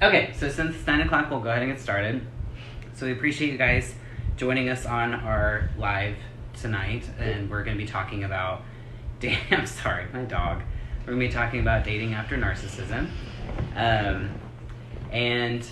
Okay, so since it's 9 o'clock, we'll go ahead and get started. So we appreciate you guys joining us on our live tonight, and we're going to be talking about I'm sorry, my dog. We're going to be talking about dating after narcissism. And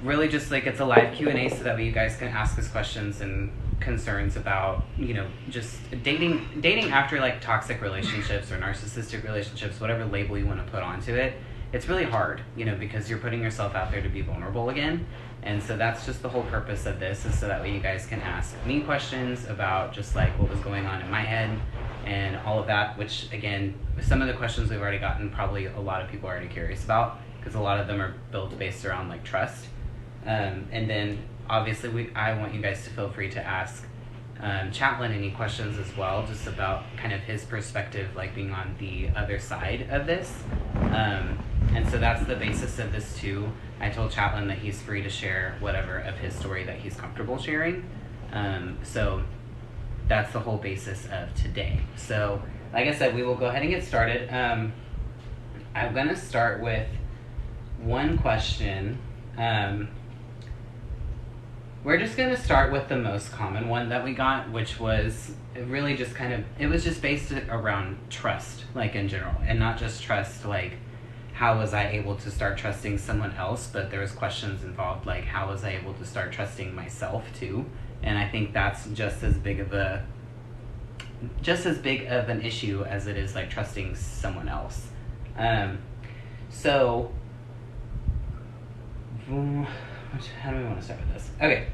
really just like it's a live Q&A so that way you guys can ask us questions and concerns about, you know, just dating after like toxic relationships or narcissistic relationships, whatever label you want to put onto it. It's really hard, you know, because you're putting yourself out there to be vulnerable again. And so that's just the whole purpose of this, is so that way you guys can ask me questions about just like what was going on in my head and all of that, which again, some of the questions we've already gotten, probably a lot of people are already curious about, because a lot of them are built based around like trust. And then obviously I want you guys to feel free to ask Chaplin any questions as well, just about kind of his perspective, like being on the other side of this. And so that's the basis of this too. I told Chaplin that he's free to share whatever of his story that he's comfortable sharing. So that's the whole basis of today. So like I said, we will go ahead and get started. I'm gonna start with one question. We're just going to start with the most common one that we got, which was really just it was just based around trust, like in general, and not just trust, like how was I able to start trusting someone else, but there was questions involved, like how was I able to start trusting myself too. And I think that's just as big of an issue as it is like trusting someone else. How do we want to start with this? Okay,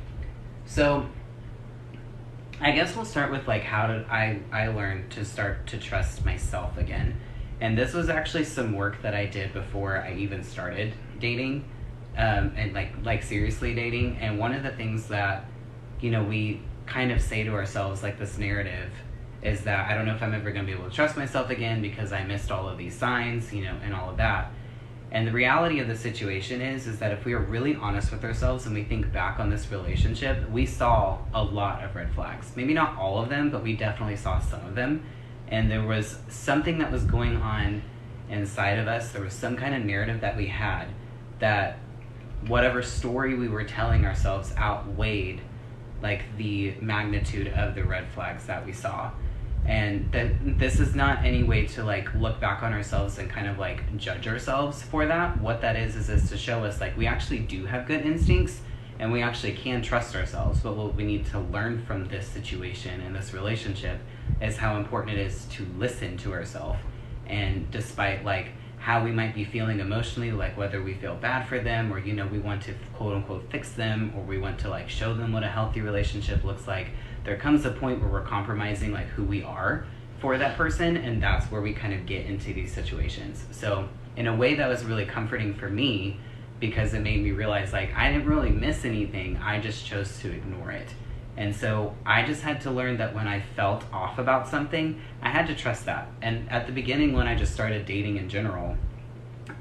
so I guess we'll start with like how did I learn to start to trust myself again. And this was actually some work that I did before I even started dating, and like seriously dating. And one of the things that, you know, we kind of say to ourselves, like this narrative, is that I don't know if I'm ever going to be able to trust myself again because I missed all of these signs, you know, and all of that. And the reality of the situation is that if we are really honest with ourselves and we think back on this relationship, we saw a lot of red flags. Maybe not all of them, but we definitely saw some of them. And there was something that was going on inside of us. There was some kind of narrative that we had that whatever story we were telling ourselves outweighed like the magnitude of the red flags that we saw. And this is not any way to like look back on ourselves and kind of like judge ourselves for that. What that is to show us like we actually do have good instincts and we actually can trust ourselves. But what we need to learn from this situation and this relationship is how important it is to listen to ourselves. And despite like how we might be feeling emotionally, like whether we feel bad for them or, you know, we want to quote unquote fix them, or we want to like show them what a healthy relationship looks like, there comes a point where we're compromising like who we are for that person, and that's where we kind of get into these situations. So in a way that was really comforting for me, because it made me realize like I didn't really miss anything, I just chose to ignore it. And so I just had to learn that when I felt off about something, I had to trust that. And at the beginning, when I just started dating in general,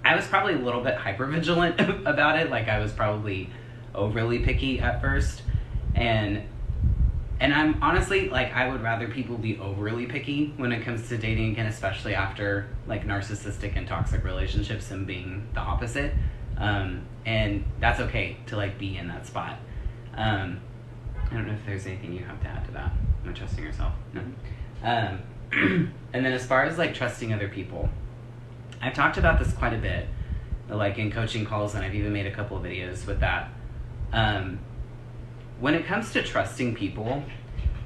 I was probably a little bit hypervigilant about it. Like I was probably overly picky at first. And I'm honestly, like, I would rather people be overly picky when it comes to dating again, especially after like narcissistic and toxic relationships and being the opposite. And that's okay to like be in that spot. I don't know if there's anything you have to add to that. Not trusting yourself. No. And then as far as like trusting other people, I've talked about this quite a bit, like in coaching calls, and I've even made a couple of videos with that. When it comes to trusting people,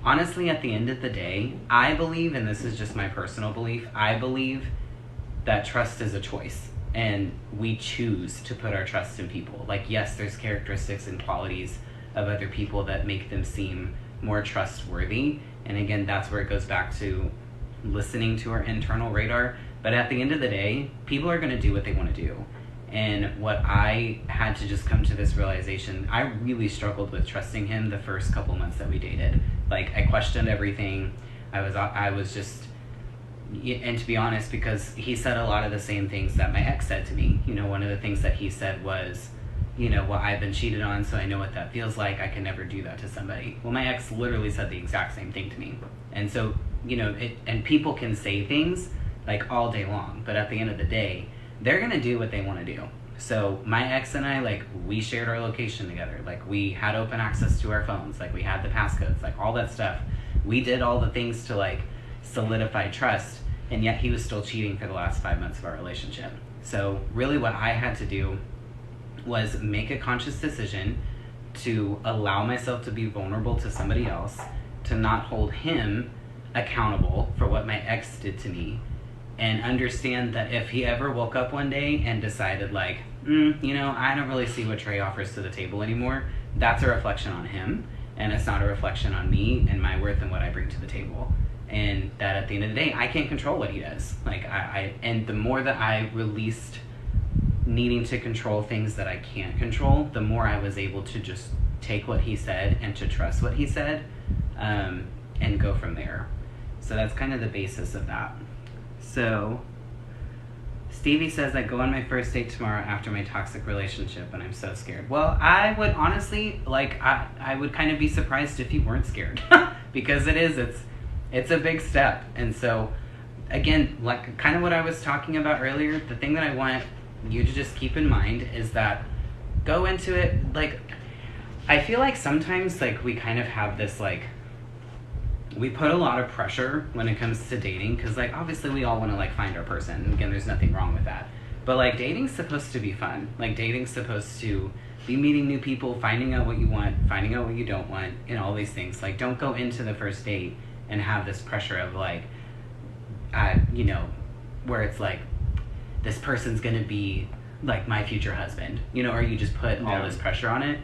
honestly, at the end of the day, I believe, and this is just my personal belief, I believe that trust is a choice. And we choose to put our trust in people. Like, yes, there's characteristics and qualities of other people that make them seem more trustworthy. And again, that's where it goes back to listening to our internal radar. But at the end of the day, people are going to do what they want to do. And what I had to just come to this realization, I really struggled with trusting him the first couple months that we dated. Like, I questioned everything. I was just, and to be honest, because he said a lot of the same things that my ex said to me. You know, one of the things that he said was, you know, well, I've been cheated on, so I know what that feels like. I can never do that to somebody. Well, my ex literally said the exact same thing to me. And so, you know, and people can say things like all day long, but at the end of the day, they're going to do what they want to do. So my ex and I, like, we shared our location together. Like, we had open access to our phones. Like, we had the passcodes, like, all that stuff. We did all the things to, like, solidify trust, and yet he was still cheating for the last 5 months of our relationship. So really what I had to do was make a conscious decision to allow myself to be vulnerable to somebody else, to not hold him accountable for what my ex did to me, and understand that if he ever woke up one day and decided, like, you know, I don't really see what Trey offers to the table anymore, that's a reflection on him, and it's not a reflection on me and my worth and what I bring to the table. And that at the end of the day, I can't control what he does. Like, and the more that I released needing to control things that I can't control, the more I was able to just take what he said and to trust what he said, and go from there. So that's kind of the basis of that. So Stevie says, I go on my first date tomorrow after my toxic relationship and I'm so scared. Well, I would honestly, like, I would kind of be surprised if you weren't scared because it's a big step. And so again, like kind of what I was talking about earlier, the thing that I want you to just keep in mind is that go into it, like, I feel like sometimes, like, we kind of have this, like, we put a lot of pressure when it comes to dating, because, like, obviously we all want to, like, find our person, and again, there's nothing wrong with that, but, like, dating's supposed to be fun. Like, dating's supposed to be meeting new people, finding out what you want, finding out what you don't want, and all these things. Like, don't go into the first date and have this pressure of, like, you know, where it's like, this person's gonna be, like, my future husband, you know, or you just put all this pressure on it.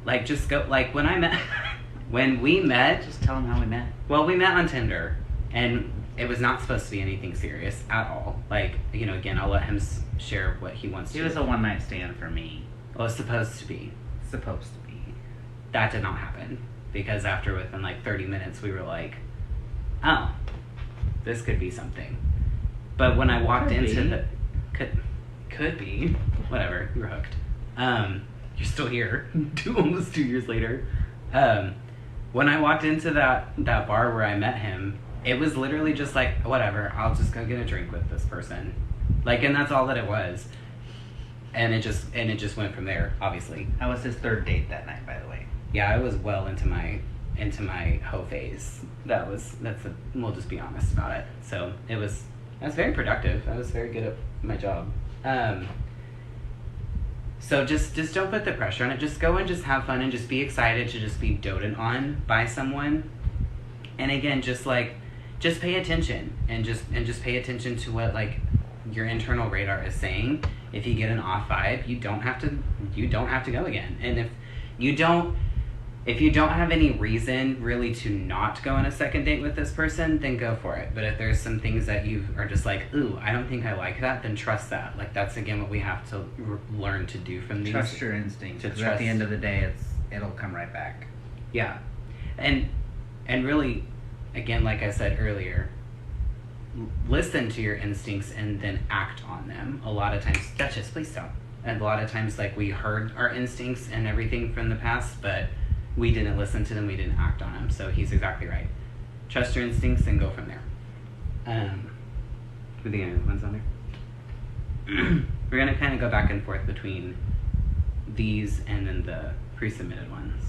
Like, just go, like, when we met... Just tell them how we met. Well, we met on Tinder, and it was not supposed to be anything serious at all. Like, you know, again, I'll let him share what he wants to. It was a one-night stand for me. Well, it's supposed to be. Supposed to be. That did not happen, because after, within, like, 30 minutes, we were like, oh, this could be something. But when I walked into the... Could be. Whatever, you're hooked. You're still here, almost 2 years later. When I walked into that bar where I met him, it was literally just like, whatever, I'll just go get a drink with this person. Like, and that's all that it was. And it just went from there, obviously. That was his third date that night, by the way. Yeah, I was well into my hoe phase. We'll just be honest about it. So I was very productive. I was very good at my job. So just don't put the pressure on it. Just go and just have fun and just be excited to just be doted on by someone. And again, just pay attention and just pay attention to what, like, your internal radar is saying. If you get an off vibe, you don't have to go again. And if you don't have any reason really to not go on a second date with this person, then go for it. But if there's some things that you are just like, ooh, I don't think I like that, then trust that. Like, that's again what we have to learn to do from these. Trust your instincts. Because at the end of the day, it'll come right back. Yeah, and really, again, like I said earlier, listen to your instincts and then act on them. A lot of times, Duchess, please stop. And a lot of times, like, we heard our instincts and everything from the past, but we didn't listen to them, we didn't act on them. So he's exactly right. Trust your instincts and go from there. Were the other ones on there? We're going to kind of go back and forth between these and then the pre-submitted ones.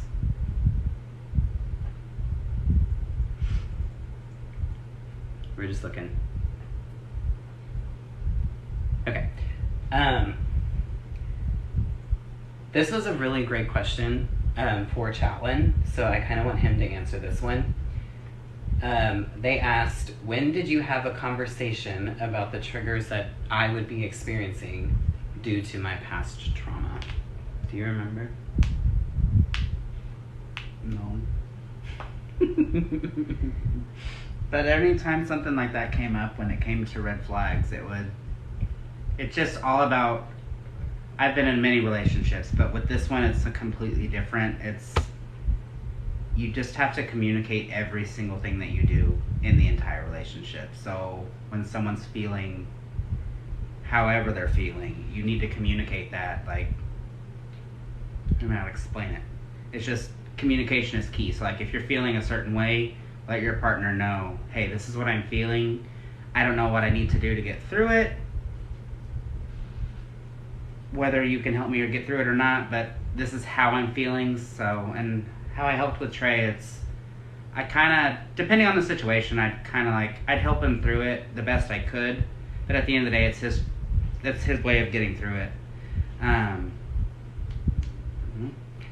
We're just looking. Okay. This was a really great question for Chatwin, so I kind of want him to answer this one. They asked, when did you have a conversation about the triggers that I would be experiencing due to my past trauma? Do you remember? No. But anytime something like that came up, when it came to red flags, it's just all about, I've been in many relationships, but with this one, it's a completely different. You just have to communicate every single thing that you do in the entire relationship. So when someone's feeling however they're feeling, you need to communicate that. Like, I don't know how to explain it. It's just, communication is key. So, like, if you're feeling a certain way, let your partner know, hey, this is what I'm feeling. I don't know what I need to do to get through it. whether you can help me or get through it or not, but this is how I'm feeling. So, and how I helped with Trey, I kind of, depending on the situation, I'd help him through it the best I could, but at the end of the day, that's his way of getting through it.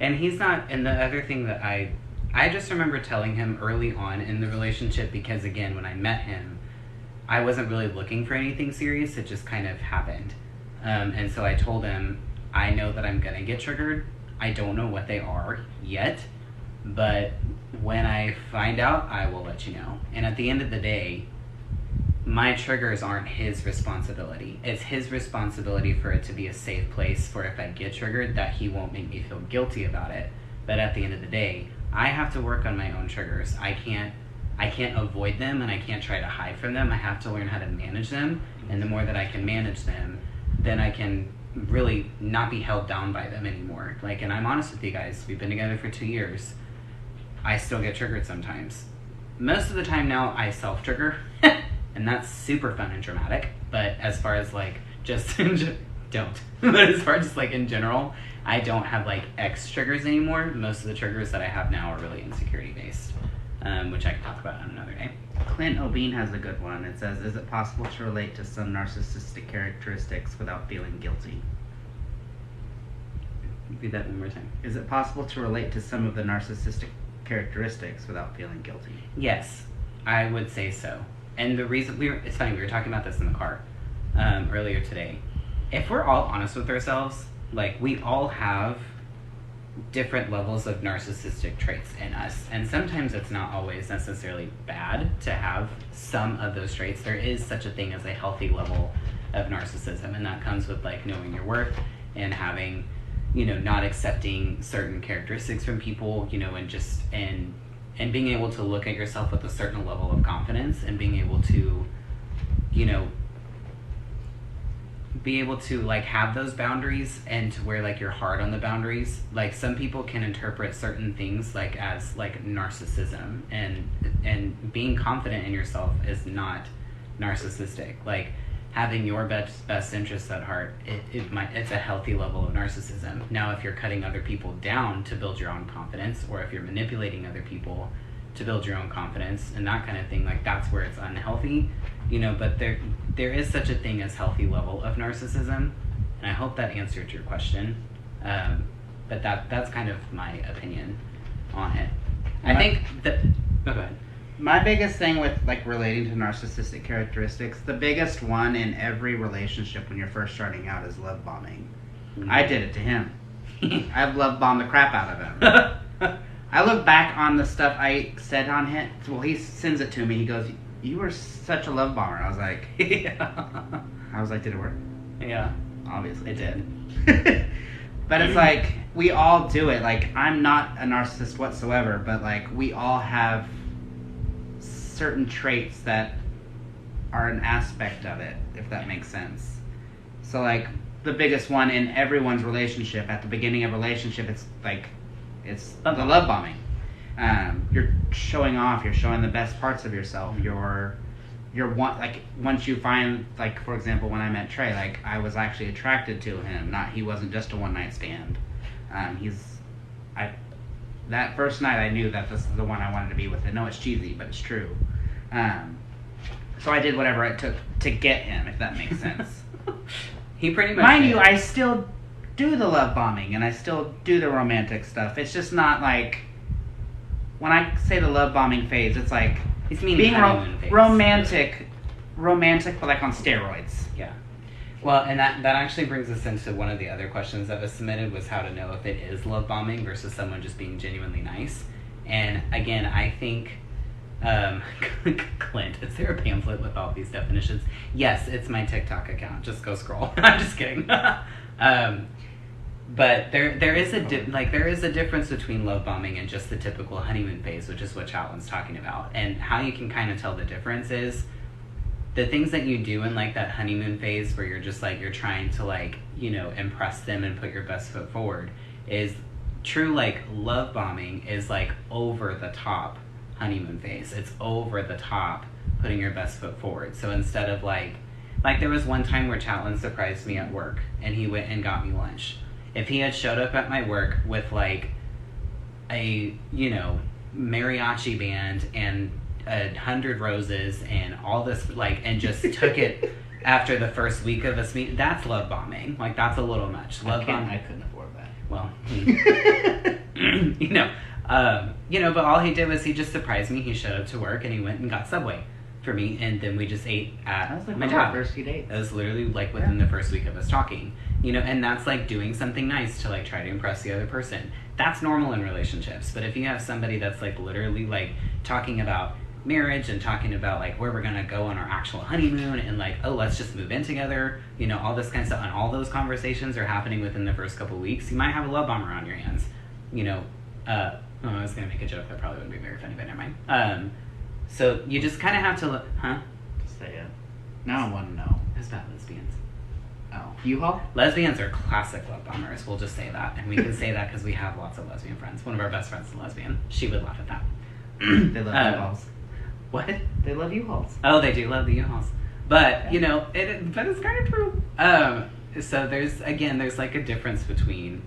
And he's not, and the other thing that I just remember telling him early on in the relationship, because again, when I met him, I wasn't really looking for anything serious, it just kind of happened. And so I told him, I know that I'm gonna get triggered, I don't know what they are yet, but when I find out, I will let you know. And at the end of the day, my triggers aren't his responsibility. It's his responsibility for it to be a safe place for if I get triggered, that he won't make me feel guilty about it. But at the end of the day, I have to work on my own triggers. I can't avoid them, and I can't try to hide from them. I have to learn how to manage them. And the more that I can manage them, then I can really not be held down by them anymore. Like, and I'm honest with you guys, we've been together for 2 years. I still get triggered sometimes. Most of the time now, I self-trigger. And that's super fun and dramatic, but as far as like just don't. But as far as just like in general, I don't have like X triggers anymore. Most of the triggers that I have now are really insecurity based, which I can talk about on another day. Clint Obeen has a good one. It says, "Is it possible to relate to some narcissistic characteristics without feeling guilty?" Read that one more time. Is it possible to relate to some of the narcissistic characteristics without feeling guilty? Yes, I would say so. And the reason it's funny, we were talking about this in the car earlier today. If we're all honest with ourselves, like, we all have different levels of narcissistic traits in us. And sometimes it's not always necessarily bad to have some of those traits. There is such a thing as a healthy level of narcissism, and that comes with like knowing your worth and having, not accepting certain characteristics from people, and being able to look at yourself with a certain level of confidence, and being able to, like have those boundaries, and to where like you're hard on the boundaries. Like, some people can interpret certain things like as like narcissism, and being confident in yourself is not narcissistic. Like, having your best interests at heart, it's a healthy level of narcissism. Now, if you're cutting other people down to build your own confidence, or if you're manipulating other people to build your own confidence and that kind of thing, like, that's where it's unhealthy, but there is such a thing as healthy level of narcissism, and I hope that answered your question. But that's kind of my opinion on it. I think that, go ahead. My biggest thing with like relating to narcissistic characteristics, the biggest one in every relationship when you're first starting out, is love bombing. Mm-hmm. I did it to him. I've love bombed the crap out of him. I look back on the stuff I said on him. Well, he sends it to me. He goes, "You were such a love bomber." I was like, yeah. I was like, "Did it work?" Yeah. Obviously it did. But it's like, we all do it. Like, I'm not a narcissist whatsoever, but like, we all have certain traits that are an aspect of it, if that makes sense. So like, the biggest one in everyone's relationship, at the beginning of a relationship, it's the love bombing. You're showing off, you're showing the best parts of yourself, you're like, once you find, like, for example, when I met Trey, like, I was actually attracted to him, he wasn't just a one night stand. That first night I knew that this is the one I wanted to be with. I know it's cheesy, but it's true. So I did whatever it took to get him, if that makes sense. He pretty much Mind did. you, I still do the love bombing, and I still do the romantic stuff. It's just not like, when I say the love bombing phase, it's like being romantic, but like on steroids. Yeah. Well, and that actually brings us into one of the other questions that was submitted, was how to know if it is love bombing versus someone just being genuinely nice. And again, I think, Clint, is there a pamphlet with all these definitions? Yes, it's my TikTok account. Just go scroll. I'm just kidding. But there is a difference between love bombing and just the typical honeymoon phase, which is what Chatlin's talking about. And how you can kind of tell the difference is the things that you do in like that honeymoon phase, where you're just like, you're trying to like, impress them and put your best foot forward, is true. Like, love bombing is like over the top honeymoon phase. It's over the top putting your best foot forward. So instead of like Like, there was one time where Chatelain surprised me at work, and he went and got me lunch. If he had showed up at my work with, like, a, you know, mariachi band and 100 roses and all this, like, and just took it after the first week of us meeting, that's love bombing. Like, that's a little much. Love bombing. I couldn't afford that. Well, you know, but all he did was he just surprised me. He showed up to work and he went and got Subway for me, and then we just ate at like my job. First few dates. It was literally like within the first week of us talking, you know, and that's like doing something nice to like try to impress the other person. That's normal in relationships. But if you have somebody that's like literally like talking about marriage and talking about like where we're gonna go on our actual honeymoon and like, oh, let's just move in together, you know, all this kind of stuff, and all those conversations are happening within the first couple of weeks, you might have a love bomber on your hands, you know. I was gonna make a joke that probably wouldn't be very funny, but never mind. So you just kind of have to Just say it. Now I want to know. It's about lesbians. Oh, U-Haul? Lesbians are classic love bombers. We'll just say that, and we can say that because we have lots of lesbian friends. One of our best friends is a lesbian. She would laugh at that. They love U-Hauls. What? They love U-Hauls. Oh, they do love the U-Hauls. But, you know, but it's kind of true. So there's like a difference between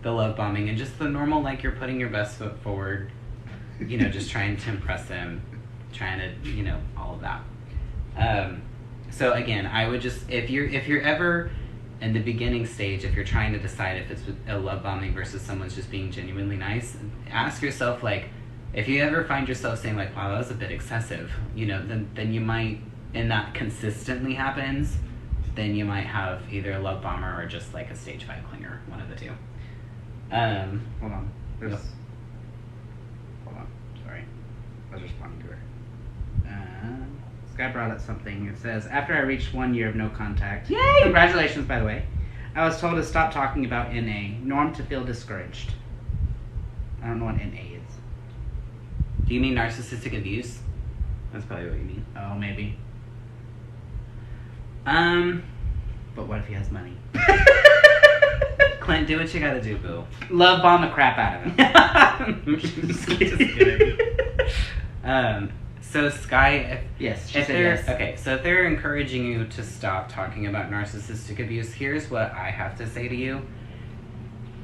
the love bombing and just the normal, like, you're putting your best foot forward, you know, just trying to impress them, trying to, you know, all of that. So again, I would just, if you're ever in the beginning stage, if you're trying to decide if it's a love bombing versus someone's just being genuinely nice, ask yourself, like, if you ever find yourself saying like, wow, that was a bit excessive, you know, then you might, and that consistently happens, then you might have either a love bomber or just like a stage 5 clinger, one of the two. Hold on. Yep. Hold on. Sorry. I was responding to her. This guy brought up something. It says, after I reached 1 year of no contact. Yay! Congratulations, by the way. I was told to stop talking about NA. Norm to feel discouraged. I don't know what NA is. Do you mean narcissistic abuse? That's probably what you mean. Oh, maybe. But what if he has money? Clint, do what you gotta do, boo. Love bomb the crap out of him. Just kidding. So Sky, Yes, she if said they're yes. okay, so if they're encouraging you to stop talking about narcissistic abuse, here's what I have to say to you.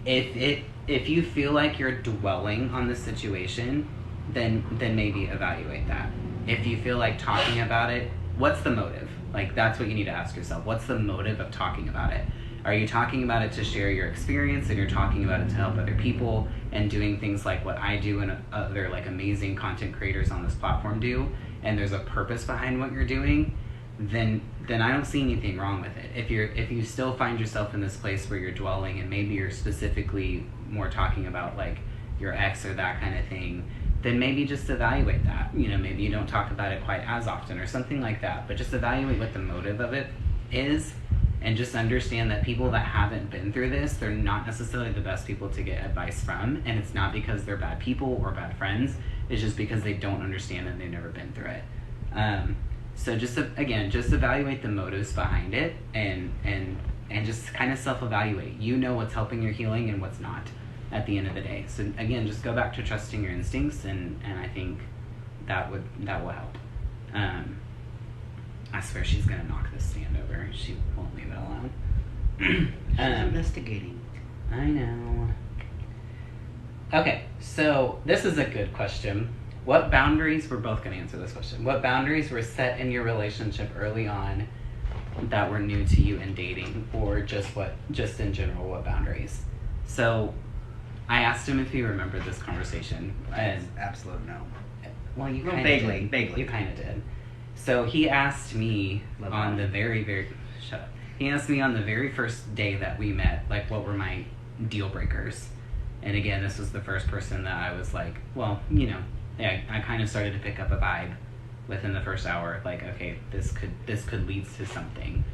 If you feel like you're dwelling on the situation, then maybe evaluate that. If you feel like talking about it, what's the motive? Like, that's what you need to ask yourself. What's the motive of talking about it? Are you talking about it to share your experience, and you're talking about it to help other people and doing things like what I do and other like amazing content creators on this platform do, and there's a purpose behind what you're doing, then I don't see anything wrong with it. If you still find yourself in this place where you're dwelling and maybe you're specifically more talking about like your ex or that kind of thing, then maybe just evaluate that. You know, maybe you don't talk about it quite as often or something like that, but just evaluate what the motive of it is. And just understand that people that haven't been through this, they're not necessarily the best people to get advice from. And it's not because they're bad people or bad friends. It's just because they don't understand and they've never been through it. So just evaluate the motives behind it and just kind of self-evaluate. You know what's helping your healing and what's not at the end of the day. So again, just go back to trusting your instincts, and I think that will help. I swear she's gonna knock this stand over. She won't leave it alone. She's investigating. I know. Okay, so this is a good question. What boundaries, we're both gonna answer this question. What boundaries were set in your relationship early on that were new to you in dating, or just in general, what boundaries? So I asked him if he remembered this conversation, and Absolute no. well, you Well, kind of vaguely. You kind of did. So he asked me on the very He asked me on the very first day that we met, like, what were my deal breakers. And again, this was the first person that I was like, well, you know, yeah, I kind of started to pick up a vibe within the first hour, like, okay, this could lead to something.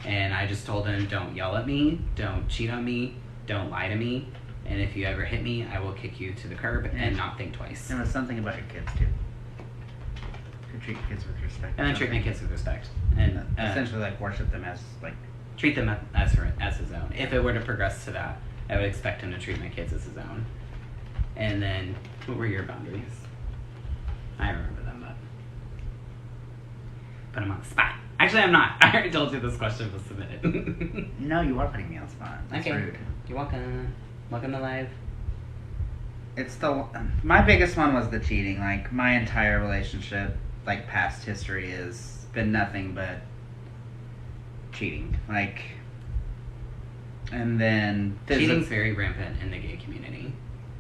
And I just told him, don't yell at me, don't cheat on me, don't lie to me, and if you ever hit me, I will kick you to the curb and not think twice. There was something about your kids too. To treat kids with respect. And then treat my kids with respect. And essentially, like, worship them as, like... Treat them as his own. If it were to progress to that, I would expect him to treat my kids as his own. And then, what were your boundaries? I remember them, but I'm on the spot. Actually, I'm not. I already told you this question was submitted. No, you are putting me on the spot. That's Okay. rude. You're welcome. Welcome to live. My biggest one was the cheating. Like, my entire relationship, like, past history has been nothing but cheating. Like, and then Cheating's very rampant in the gay community.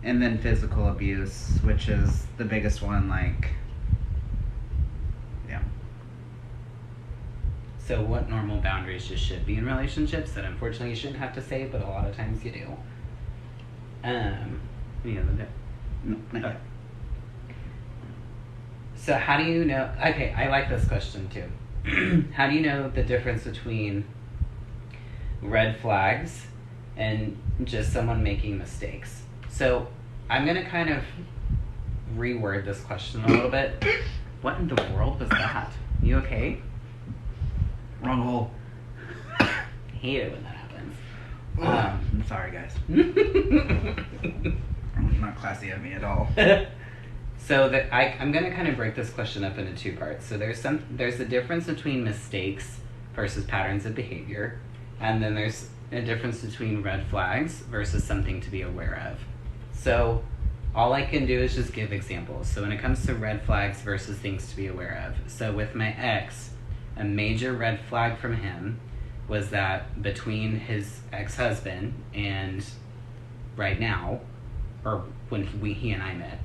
and then physical abuse, which is the biggest one. Like, yeah. So what normal boundaries just should be in relationships that unfortunately you shouldn't have to say, but a lot of times you do. Any other tip? No, not yet. So how do you know? Okay, I like this question too. How do you know the difference between red flags and just someone making mistakes? So I'm gonna kind of reword this question a little bit. What in the world was that? You okay? Wrong hole. I hate it when that happens. I'm sorry, guys. Not classy of me at all. So I'm gonna kind of break this question up into two parts. So there's a difference between mistakes versus patterns of behavior, and then there's a difference between red flags versus something to be aware of. So all I can do is just give examples. So when it comes to red flags versus things to be aware of. So with my ex, a major red flag from him was that between his ex-husband and right now, or when he and I met,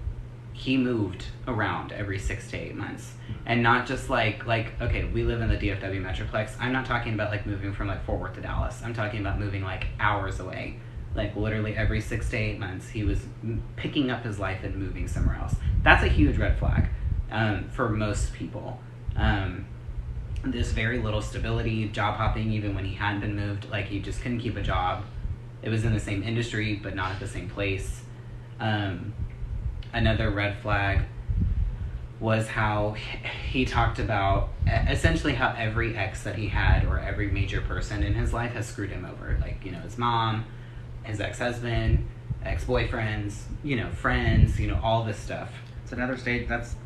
he moved around every 6 to 8 months. And not just like, okay, we live in the DFW Metroplex. I'm not talking about like moving from like Fort Worth to Dallas. I'm talking about moving like hours away. Like literally every 6 to 8 months, he was picking up his life and moving somewhere else. That's a huge red flag for most people. There's very little stability, job hopping, even when he hadn't been moved. Like he just couldn't keep a job. It was in the same industry, but not at the same place. Another red flag was how he talked about essentially how every ex that he had or every major person in his life has screwed him over. Like, you know, his mom, his ex-husband, ex-boyfriends, you know, friends, you know, all this stuff. It's another stage. That's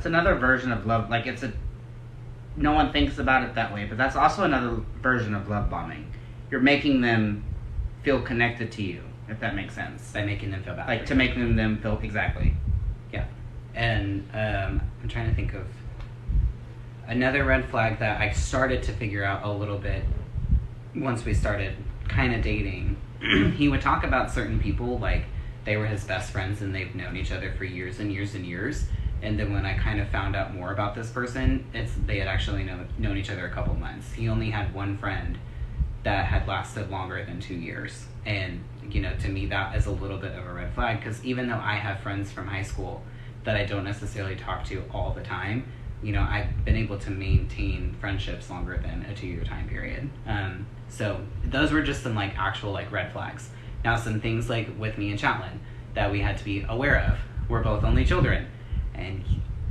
another version of love. Like, no one thinks about it that way, but that's also another version of love bombing. You're making them feel connected to you, if that makes sense. By making them feel bad. Like, to make them feel, exactly. Yeah. And I'm trying to think of another red flag that I started to figure out a little bit once we started kind of dating. He would talk about certain people like they were his best friends and they've known each other for years and years and years. And then when I kind of found out more about this person, they had actually known each other a couple months. He only had one friend that had lasted longer than 2 years. And, you know, to me that is a little bit of a red flag, because even though I have friends from high school that I don't necessarily talk to all the time, you know, I've been able to maintain friendships longer than a 2-year time period. So those were just some like actual like red flags. Now some things like with me and Chatelain that we had to be aware of. We're both only children. And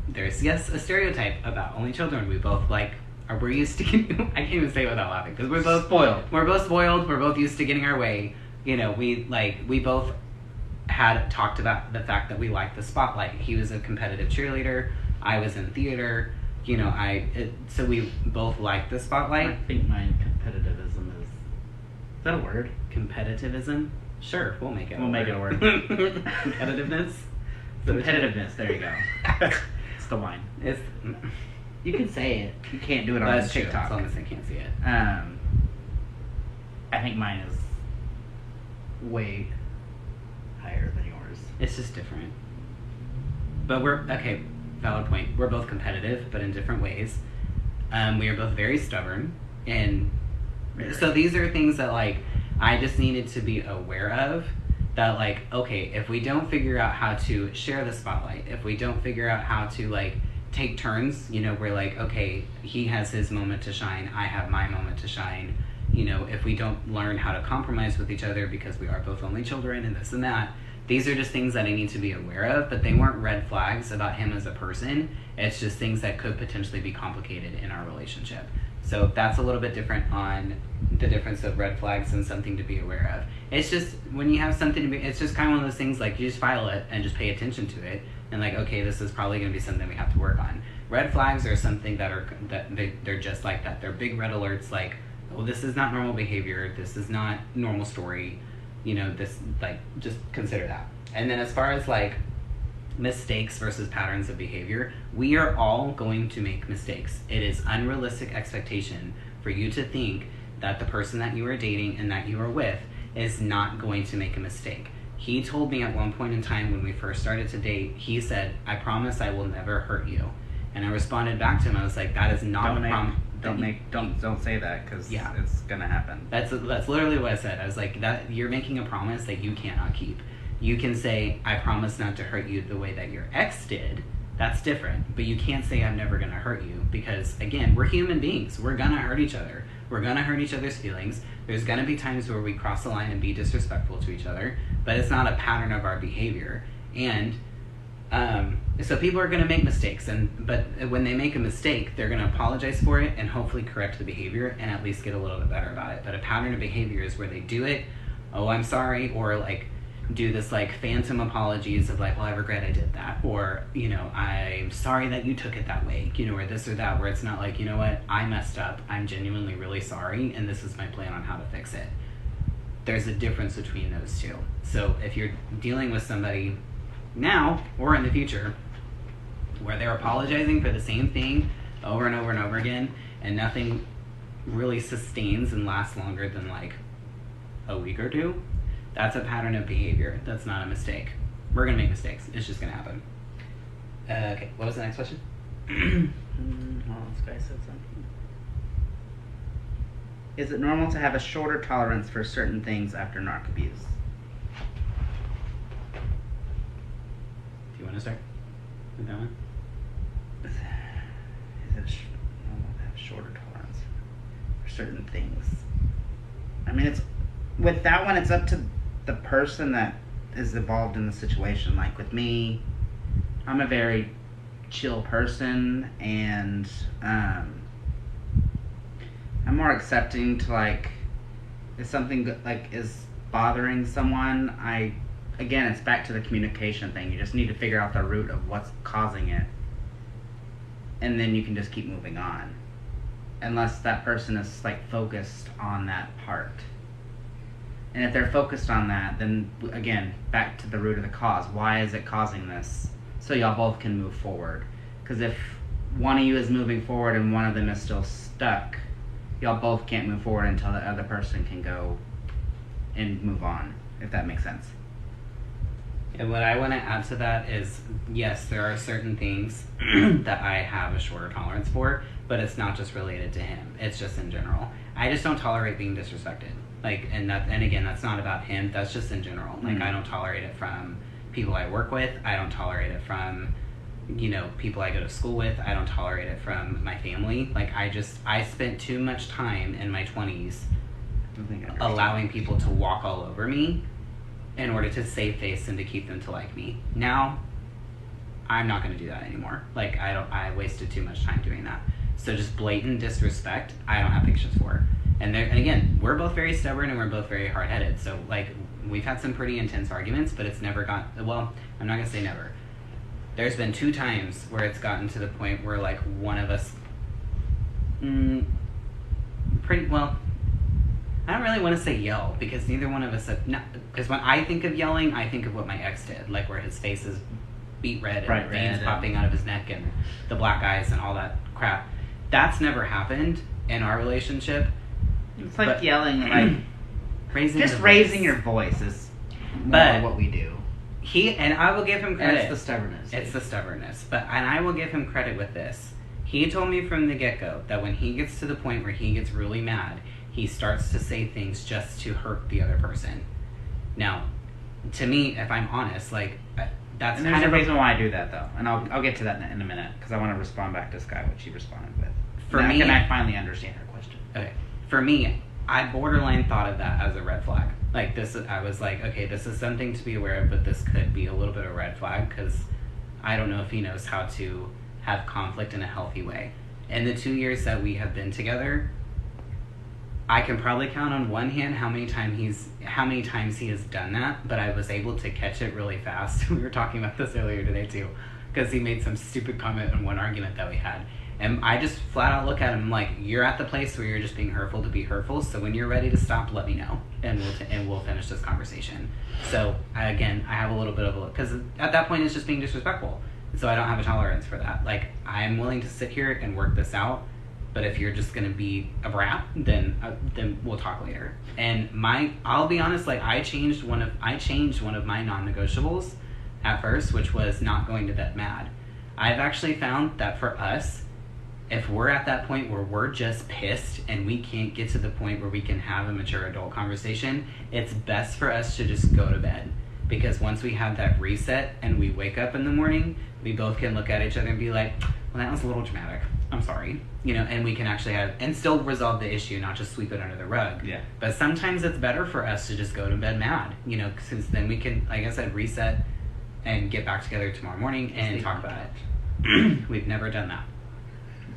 there's, yes, a stereotype about only children. We both we're used to getting, I can't even say it without laughing, because we're both spoiled. We're both spoiled. We're both used to getting our way. You know, we both had talked about the fact that we liked the spotlight. He was a competitive cheerleader. I was in theater. You know, so we both liked the spotlight. I think my competitivism is that a word? Competitivism? Sure, we'll make it. We'll make it a word. Competitiveness. Competitiveness. There you go. It's the wine. You can say it. You can't do it on That's TikTok. True, as long as I can't see it. I think mine is way higher than yours. It's just different. But okay, valid point. We're both competitive, but in different ways. We are both very stubborn. And so these are things that, like, I just needed to be aware of. That, like, okay, if we don't figure out how to share the spotlight, if we don't figure out how to, like, take turns, you know, we're like, okay, he has his moment to shine, I have my moment to shine. You know, if we don't learn how to compromise with each other because we are both only children and this and that, these are just things that I need to be aware of, but they weren't red flags about him as a person. It's just things that could potentially be complicated in our relationship. So that's a little bit different on the difference of red flags and something to be aware of. It's just, when you have something to be, it's just kind of one of those things, like, you just file it and just pay attention to it. And like, okay, this is probably going to be something we have to work on. Red flags are something they're just like that. They're big red alerts like, oh, this is not normal behavior, this is not normal story, this, like, just consider that. And then as far as like mistakes versus patterns of behavior, we are all going to make mistakes. It is unrealistic expectation for you to think that the person that you are dating and that you are with is not going to make a mistake. He told me at one point in time when we first started to date, he said, I promise I will never hurt you. And I responded back to him, I was like, that is not a promise. Don't say that, because it's gonna happen. That's literally what I said. I was like, that you're making a promise that you cannot keep. You can say, I promise not to hurt you the way that your ex did. That's different. But you can't say, I'm never gonna hurt you, because again, we're human beings. We're gonna hurt each other. We're gonna hurt each other's feelings. There's gonna be times where we cross the line and be disrespectful to each other, but it's not a pattern of our behavior. And so people are going to make mistakes, but when they make a mistake, they're going to apologize for it and hopefully correct the behavior and at least get a little bit better about it. But a pattern of behavior is where they do it, oh, I'm sorry, or like do this like phantom apologies of like, well, I regret I did that, or I'm sorry that you took it that way, or this or that, where it's not like, you know what, I messed up, I'm genuinely really sorry, and this is my plan on how to fix it. There's a difference between those two. So if you're dealing with somebody now or in the future where they're apologizing for the same thing over and over and over again and nothing really sustains and lasts longer than like a week or two, that's a pattern of behavior. That's not a mistake. We're gonna make mistakes. It's just gonna happen. Okay, what was the next question? This guy said something. Is it normal to have a shorter tolerance for certain things after narc abuse? Do you want to start with that one? Is it normal to have shorter tolerance for certain things? I mean, it's with that one, it's up to the person that is involved in the situation. Like with me, I'm a very chill person, and I'm more accepting to, like, if something like is bothering someone, again, it's back to the communication thing. You just need to figure out the root of what's causing it, and then you can just keep moving on, unless that person is like focused on that part. And if they're focused on that, then again, back to the root of the cause. Why is it causing this? So y'all both can move forward. Because if one of you is moving forward and one of them is still stuck, y'all both can't move forward until the other person can go and move on, if that makes sense. And what I want to add to that is, yes, there are certain things that I have a shorter tolerance for, but it's not just related to him. It's just in general. I just don't tolerate being disrespected. Like, and again, that's not about him. That's just in general. Like, I don't tolerate it from people I work with. I don't tolerate it from, people I go to school with. I don't tolerate it from my family. Like, I spent too much time in my 20s allowing people to walk all over me in order to save face and to keep them to like me. Now, I'm not going to do that anymore. Like, I wasted too much time doing that. So just blatant disrespect, I don't have patience for. And again, we're both very stubborn and we're both very hard-headed. So, like, we've had some pretty intense arguments, but it's never well, I'm not going to say never. There's been 2 times where it's gotten to the point where, like, one of us, I don't really want to say yell, because neither one of us because when I think of yelling, I think of what my ex did, like where his face is beet red and veins popping out of his neck and the black eyes and all that crap. That's never happened in our relationship. It's like yelling, like raising your voice is more what we do. And I will give him credit. And it's the stubbornness. It's the stubbornness. And I will give him credit with this. He told me from the get-go that when he gets to the point where he gets really mad, he starts to say things just to hurt the other person. Now, to me, if I'm honest, like, that's kind of a reason why I do that, though. And I'll get to that in a minute, because I want to respond back to Sky, what she responded with. For me, I finally understand her question. Okay. For me, I borderline thought of that as a red flag. Like, this, I was like, okay, this is something to be aware of, but this could be a little bit of a red flag, because I don't know if he knows how to have conflict in a healthy way. In the 2 years that we have been together, I can probably count on one hand how many times he has done that, but I was able to catch it really fast. We were talking about this earlier today too, because he made some stupid comment in one argument that we had. And I just flat out look at him like, you're at the place where you're just being hurtful to be hurtful. So when you're ready to stop, let me know, and we'll finish this conversation. So I have a little bit of a, because at that point it's just being disrespectful. So I don't have a tolerance for that. Like, I'm willing to sit here and work this out. But if you're just gonna be a brat, then we'll talk later. And I'll be honest, like, I changed one of my non-negotiables at first, which was not going to bed mad. I've actually found that for us, if we're at that point where we're just pissed and we can't get to the point where we can have a mature adult conversation, it's best for us to just go to bed. Because once we have that reset and we wake up in the morning, we both can look at each other and be like, well, that was a little dramatic. I'm sorry. And we can actually and still resolve the issue, not just sweep it under the rug. Yeah. But sometimes it's better for us to just go to bed mad, since then we can, like I said, reset and get back together tomorrow morning and talk about it. We've never done that.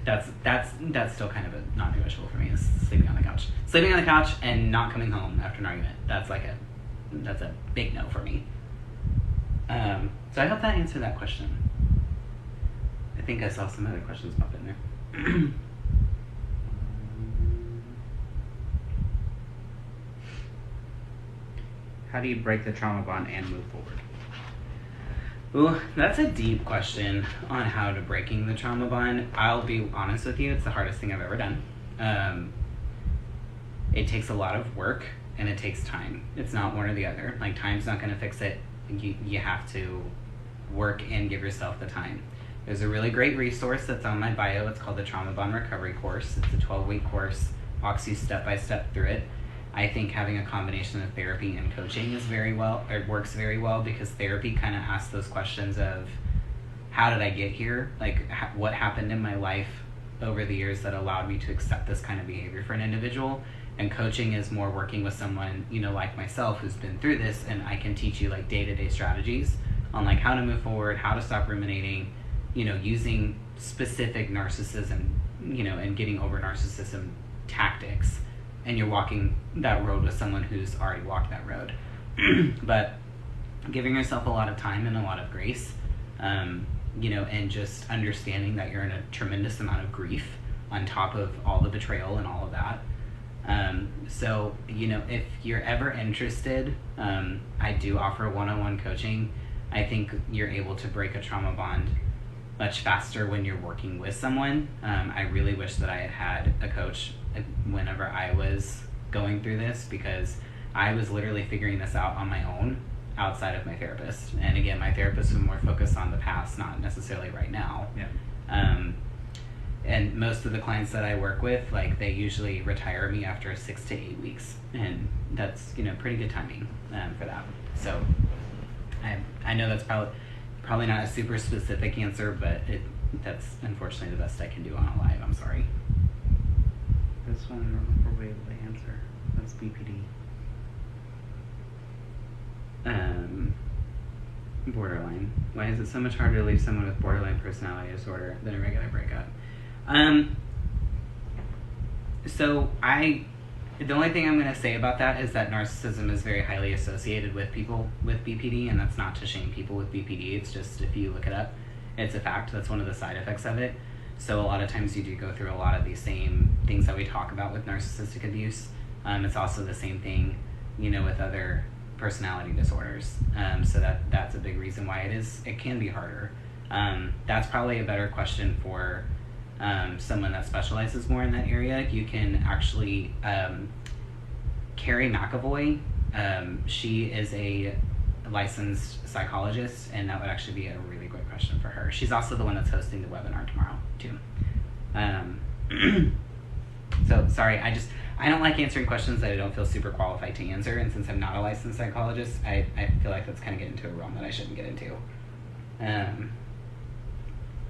That's still kind of a non-negotiable for me, is sleeping on the couch. Sleeping on the couch and not coming home after an argument. That's a big no for me. So I hope that answered that question. I think I saw some other questions pop in there. How do you break the trauma bond and move forward? Ooh, that's a deep question on how to breaking the trauma bond. I'll be honest with you, it's the hardest thing I've ever done. It takes a lot of work and it takes time. It's not one or the other. Like, time's not going to fix it. You have to work and give yourself the time. There's a really great resource that's on my bio. It's called the Trauma Bond Recovery Course. It's a 12-week course, walks you step by step through it. I think having a combination of therapy and coaching works very well, because therapy kind of asks those questions of, how did I get here? Like, what happened in my life over the years that allowed me to accept this kind of behavior for an individual? And coaching is more working with someone, like myself, who's been through this, and I can teach you like day-to-day strategies on like how to move forward, how to stop ruminating, using specific narcissism, and getting over narcissism tactics. And you're walking that road with someone who's already walked that road. But giving yourself a lot of time and a lot of grace, and just understanding that you're in a tremendous amount of grief on top of all the betrayal and all of that. So, if you're ever interested, I do offer one-on-one coaching. I think you're able to break a trauma bond much faster when you're working with someone. I really wish that I had a coach whenever I was going through this, because I was literally figuring this out on my own outside of my therapist. And again, my therapist was more focused on the past, not necessarily right now. Yeah. And most of the clients that I work with, like, they usually retire me after 6 to 8 weeks, and that's pretty good timing for that. So I know that's probably not a super specific answer, but that's unfortunately the best I can do on a live. I'm sorry. This one I don't know if we'll be able to answer. That's BPD. Borderline. Why is it so much harder to leave someone with borderline personality disorder than a regular breakup? So the only thing I'm going to say about that is that narcissism is very highly associated with people with BPD, and that's not to shame people with BPD. It's just, if you look it up, it's a fact. That's one of the side effects of it. So a lot of times you do go through a lot of these same things that we talk about with narcissistic abuse. It's also the same thing, with other personality disorders. So that's a big reason why it can be harder. That's probably a better question for someone that specializes more in that area. You can actually, Carrie McAvoy, she is a licensed psychologist, and that would actually be a really great question for her. She's also the one that's hosting the webinar tomorrow too. So sorry, I don't like answering questions that I don't feel super qualified to answer, and since I'm not a licensed psychologist, I feel like that's kind of getting into a realm that I shouldn't get into.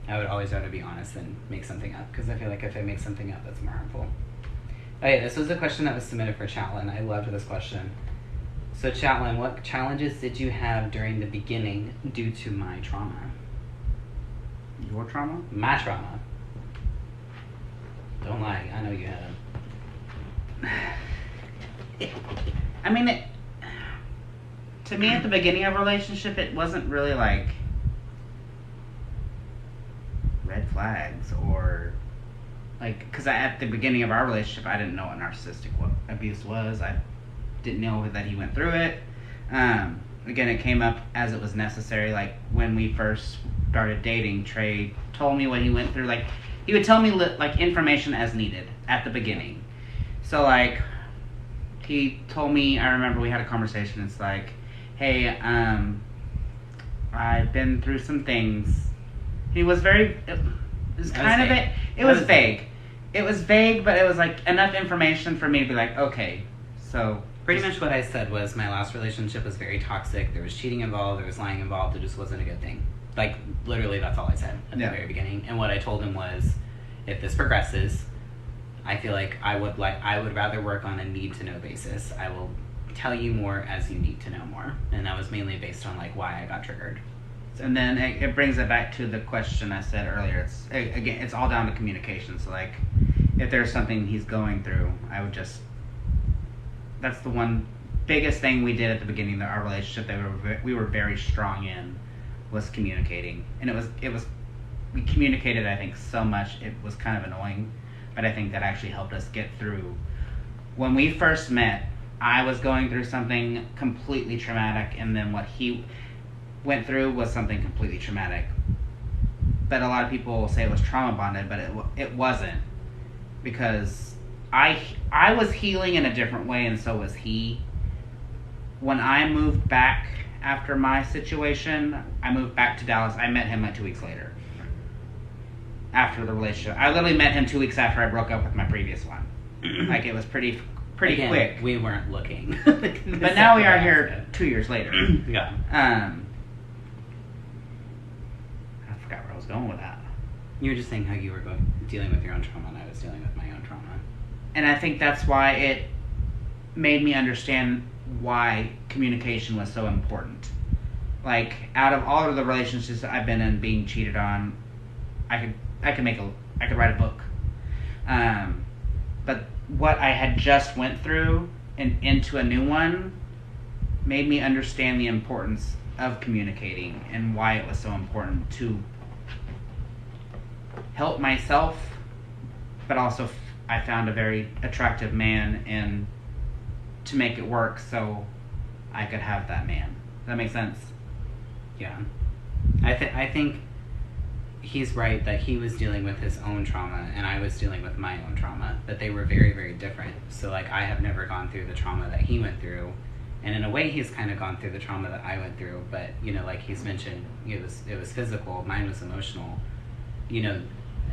I would always rather be honest than make something up, because I feel like if I make something up, that's more harmful. Okay, this was a question that was submitted for Chatlin. I loved this question. So Chatlin, what challenges did you have during the beginning due to my trauma? Your trauma? My trauma. Don't lie, I know you had them. I mean, to me at the beginning of a relationship, it wasn't really like, flags, or like, because at the beginning of our relationship, I didn't know what narcissistic abuse was. I didn't know that he went through it. Again, it came up as it was necessary. Like, when we first started dating, Trey told me what he went through. Like, he would tell me like information as needed at the beginning. So like, he told me, I remember we had a conversation. It's like, hey, I've been through some things. He was very, it was kind of it. It was vague. It was vague, but it was like enough information for me to be like, okay, so. Pretty much what I said was my last relationship was very toxic. There was cheating involved. There was lying involved. It just wasn't a good thing. Like, literally, that's all I said at the very beginning. And what I told him was, if this progresses, I feel like I would rather work on a need-to-know basis. I will tell you more as you need to know more. And that was mainly based on, like, why I got triggered. And then it brings it back to the question I said earlier. It's all down to communication. So, like, if there's something he's going through, I would just... That's the one biggest thing we did at the beginning of our relationship that we were very strong in, was communicating. And we communicated, I think, so much it was kind of annoying, but I think that actually helped us get through. When we first met, I was going through something completely traumatic, and then what he went through was something completely traumatic. But a lot of people will say it was trauma bonded, but it wasn't, because I was healing in a different way, and so was he. When I moved back after my situation, I moved back to Dallas. I met him like 2 weeks later. After the relationship. I literally met him 2 weeks after I broke up with my previous one. Like, it was pretty Again, quick. We weren't looking. But now we are here 2 years later. Yeah. I forgot where I was going with that. You were just saying how you were dealing with your own trauma, and I was dealing with my own trauma. And I think that's why it made me understand why communication was so important. Like, out of all of the relationships that I've been in, being cheated on, I could write a book. But what I had just went through and into a new one made me understand the importance of communicating and why it was so important to help myself, but also I found a very attractive man, and to make it work so I could have that man. Does that make sense? Yeah. I think he's right that he was dealing with his own trauma and I was dealing with my own trauma, but they were very, very different. So, like, I have never gone through the trauma that he went through, and in a way he's kind of gone through the trauma that I went through, but, you know, like he's mentioned, it was physical, mine was emotional. You know,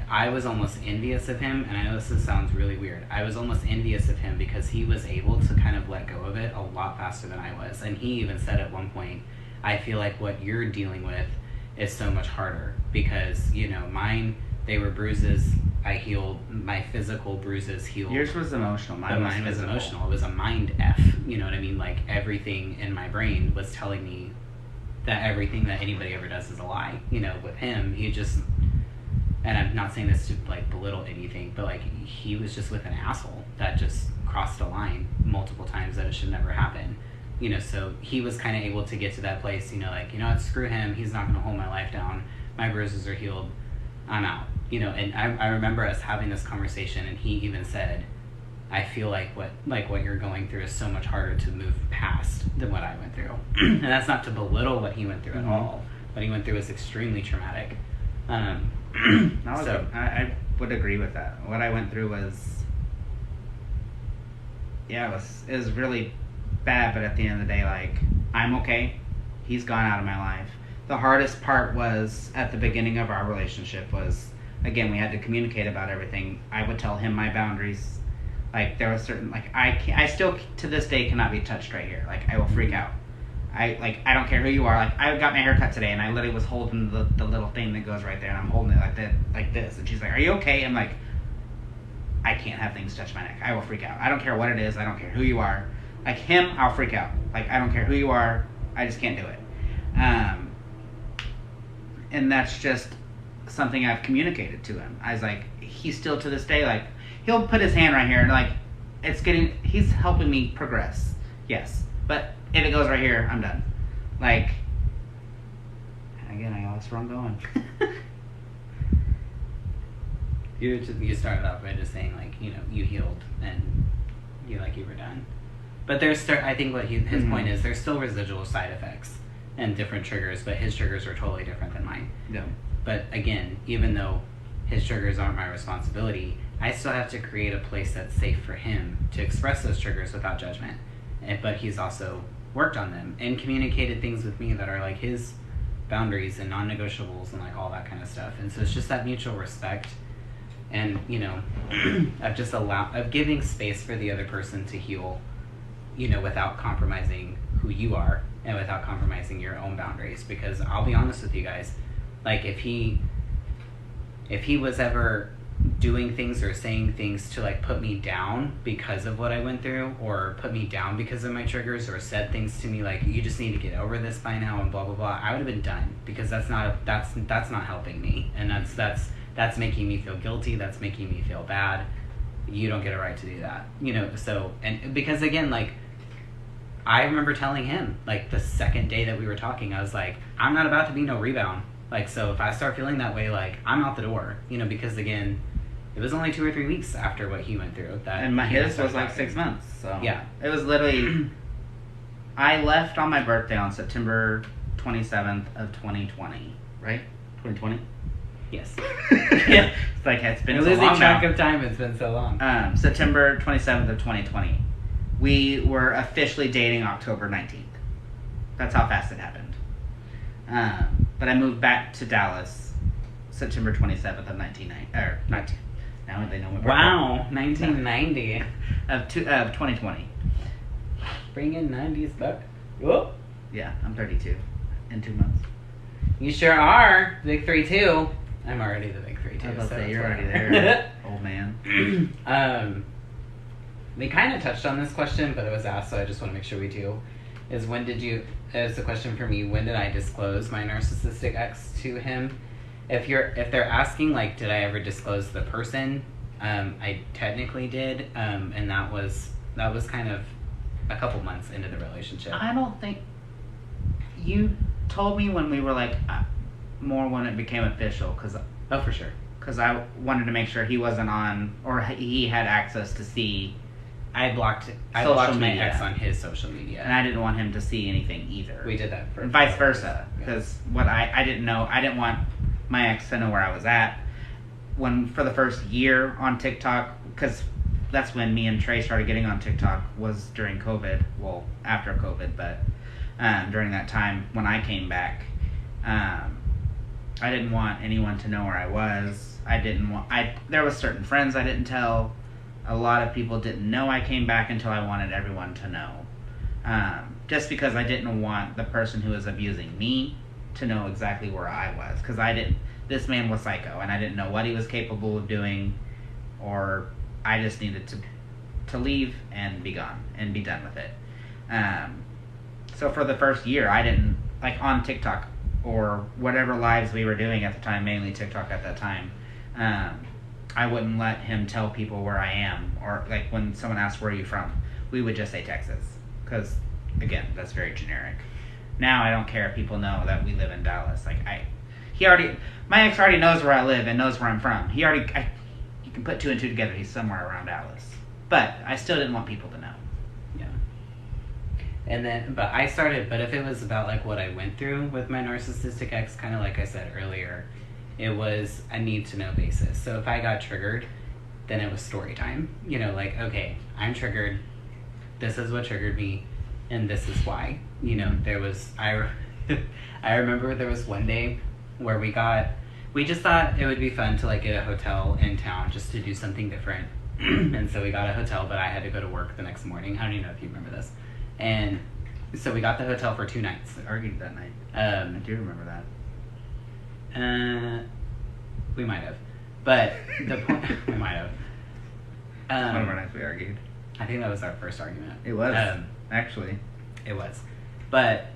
I was almost envious of him, and I know this sounds really weird. I was almost envious of him because he was able to kind of let go of it a lot faster than I was. And he even said at one point, I feel like what you're dealing with is so much harder because, you know, mine, they were bruises, I healed, my physical bruises healed. Yours was emotional, mine was emotional. It was a mind F, you know what I mean? Like, everything in my brain was telling me that everything that anybody ever does is a lie. You know, with him, he just... And I'm not saying this to, like, belittle anything, but, like, he was just with an asshole that just crossed a line multiple times that it should never happen. You know, so he was kind of able to get to that place, you know, like, you know what, screw him. He's not going to hold my life down. My bruises are healed. I'm out. You know, and I remember us having this conversation, and he even said, I feel like what you're going through is so much harder to move past than what I went through. And that's not to belittle what he went through at all. What he went through was extremely traumatic. I would agree with that. What I went through was, it was really bad, but at the end of the day, like, I'm okay. He's gone out of my life. The hardest part was at the beginning of our relationship was, again, we had to communicate about everything. I would tell him my boundaries. Like, there was certain, like, I still to this day cannot be touched right here. Like, I will freak out. I don't care who you are. Like, I got my hair cut today, and I literally was holding the little thing that goes right there, and I'm holding it like that, like this. And she's like, "Are you okay?" I'm like, I can't have things touch my neck. I will freak out. I don't care what it is. I don't care who you are. Like him, I'll freak out. Like, I don't care who you are. I just can't do it. And that's just something I've communicated to him. I was like, he's still to this day, like, he'll put his hand right here, and like, he's helping me progress. Yes, but if it goes right here, I'm done. Like, again, I lost where I'm going. You started off by just saying like, you know, you healed and you were done. But I think what his point is, there's still residual side effects and different triggers, but his triggers are totally different than mine. Yeah. But again, even though his triggers aren't my responsibility, I still have to create a place that's safe for him to express those triggers without judgment. But he's also worked on them and communicated things with me that are like his boundaries and non-negotiables and like all that kind of stuff. And so it's just that mutual respect and, you know, of giving space for the other person to heal, you know, without compromising who you are and without compromising your own boundaries. Because I'll be honest with you guys, like if he was ever doing things or saying things to like put me down because of what I went through, or put me down because of my triggers, or said things to me like, you just need to get over this by now and blah blah blah, I would have been done, because that's not helping me, and that's making me feel guilty, that's making me feel bad. You don't get a right to do that, you know. So, and because again, like I remember telling him like the second day that we were talking, I was like, I'm not about to be no rebound. Like, so if I start feeling that way, like, I'm out the door, you know, because again, it was only 2 or 3 weeks after what he went through. His was like 6 months, so. Yeah. It was literally, I left on my birthday on September 27th of 2020, right? 2020? Yes. Yeah. It's like, it's been so long losing track now. of time, it's been so long. September 27th of 2020. We were officially dating October 19th. That's how fast it happened. But I moved back to Dallas September 27th of 1990. Now they know my birthday. Wow, 1990. Of 2020. Bringing 90s back. Whoop. Yeah, I'm 32 in 2 months. You sure are. Big 3-2. I'm already the big 3-2. I was about to say, you're whatever. already there, old man. We kind of touched on this question, but it was asked, so I just want to make sure we do. It's a question for me, when did I disclose my narcissistic ex to him? If they're asking, like, did I ever disclose the person? I technically did, and that was kind of a couple months into the relationship. I don't think you told me when we were like more when it became official, Oh, for sure. Because I wanted to make sure he wasn't on, or he had access to see. I blocked my media. ex on his social media, And I didn't want him to see anything either. we did that for And vice versa, Yeah. because what I didn't know, I didn't want my ex to know where I was at for the first year on TikTok, because that's when me and Trey started getting on TikTok, was during COVID. Well, after COVID, but during that time when I came back, I didn't want anyone to know where I was. There was certain friends I didn't tell. A lot of people didn't know I came back until I wanted everyone to know. Just because I didn't want the person who was abusing me to know exactly where I was. Because this man was psycho, and I didn't know what he was capable of doing, or I just needed to leave and be gone and be done with it. So for the first year, I didn't, like on TikTok or whatever lives we were doing at the time, mainly TikTok at that time, I wouldn't let him tell people where I am, or like when someone asked where are you from, we would just say Texas, because again, that's very generic. Now I don't care if people know that we live in Dallas. Like my ex already knows where I live and knows where I'm from. You can put 2 and 2 together. He's somewhere around Dallas, but I still didn't want people to know. Yeah. And then, but if it was about like what I went through with my narcissistic ex, kind of like I said earlier, it was a need to know basis. So if I got triggered, then it was story time. You know, like, okay, I'm triggered. This is what triggered me, and this is why. You know, I remember there was one day where we just thought it would be fun to like get a hotel in town just to do something different. And so we got a hotel, but I had to go to work the next morning. I don't even know if you remember this. And so we got the hotel for 2 nights. We argued that night. I do remember that. We might have, but the point we might have. One of our nights we argued. I think that was our first argument. It was actually. It was, but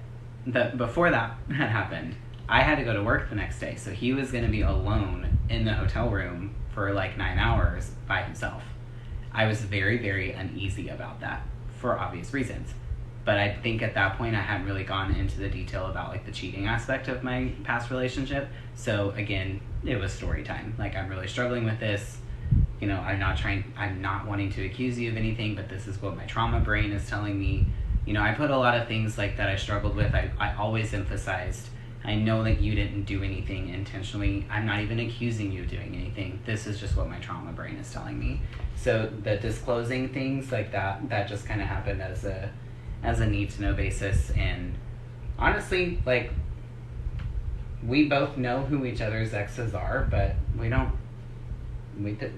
before that had happened, I had to go to work the next day, so he was going to be alone in the hotel room for like 9 hours by himself. I was very, very uneasy about that for obvious reasons. But I think at that point I hadn't really gone into the detail about like the cheating aspect of my past relationship. So again, it was story time. Like, I'm really struggling with this. You know, I'm not wanting to accuse you of anything, but this is what my trauma brain is telling me. You know, I put a lot of things like that I struggled with. I always emphasized, I know that you didn't do anything intentionally. I'm not even accusing you of doing anything. This is just what my trauma brain is telling me. So the disclosing things like that just kind of happened as a need to know basis. And honestly, like, we both know who each other's exes are, but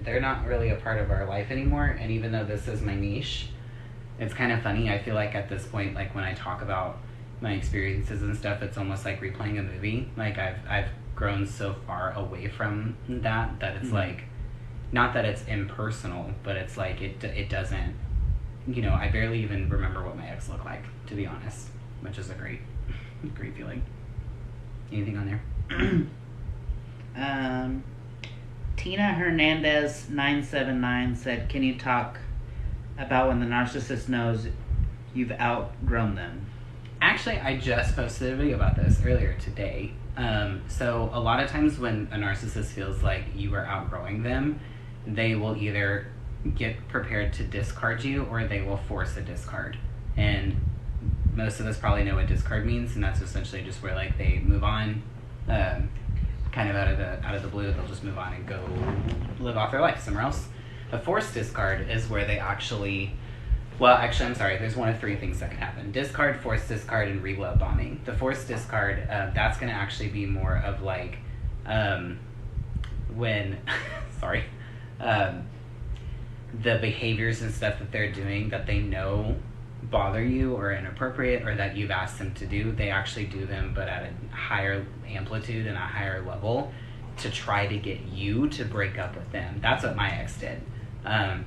they're not really a part of our life anymore. And even though this is my niche, it's kind of funny. I feel like at this point, like, when I talk about my experiences and stuff, it's almost like replaying a movie. Like, I've grown so far away from that it's like, not that it's impersonal, but it's like it doesn't, you know, I barely even remember what my ex looked like, to be honest, which is a great feeling. Anything on there? Tina Hernandez 979 said, "Can you talk about when the narcissist knows you've outgrown them?" Actually, I just posted a video about this earlier today. So a lot of times when a narcissist feels like you are outgrowing them, they will either get prepared to discard you or they will force a discard. And most of us probably know what discard means, and that's essentially just where, like, they move on, kind of out of the blue. They'll just move on and go live off their life somewhere else. A forced discard is where they actually, I'm sorry, there's one of three things that can happen: discard, forced discard, and re-love bombing. The forced discard, that's going to actually be more of like when the behaviors and stuff that they're doing that they know bother you or inappropriate or that you've asked them to do, they actually do them, but at a higher amplitude and a higher level, to try to get you to break up with them. That's what my ex did.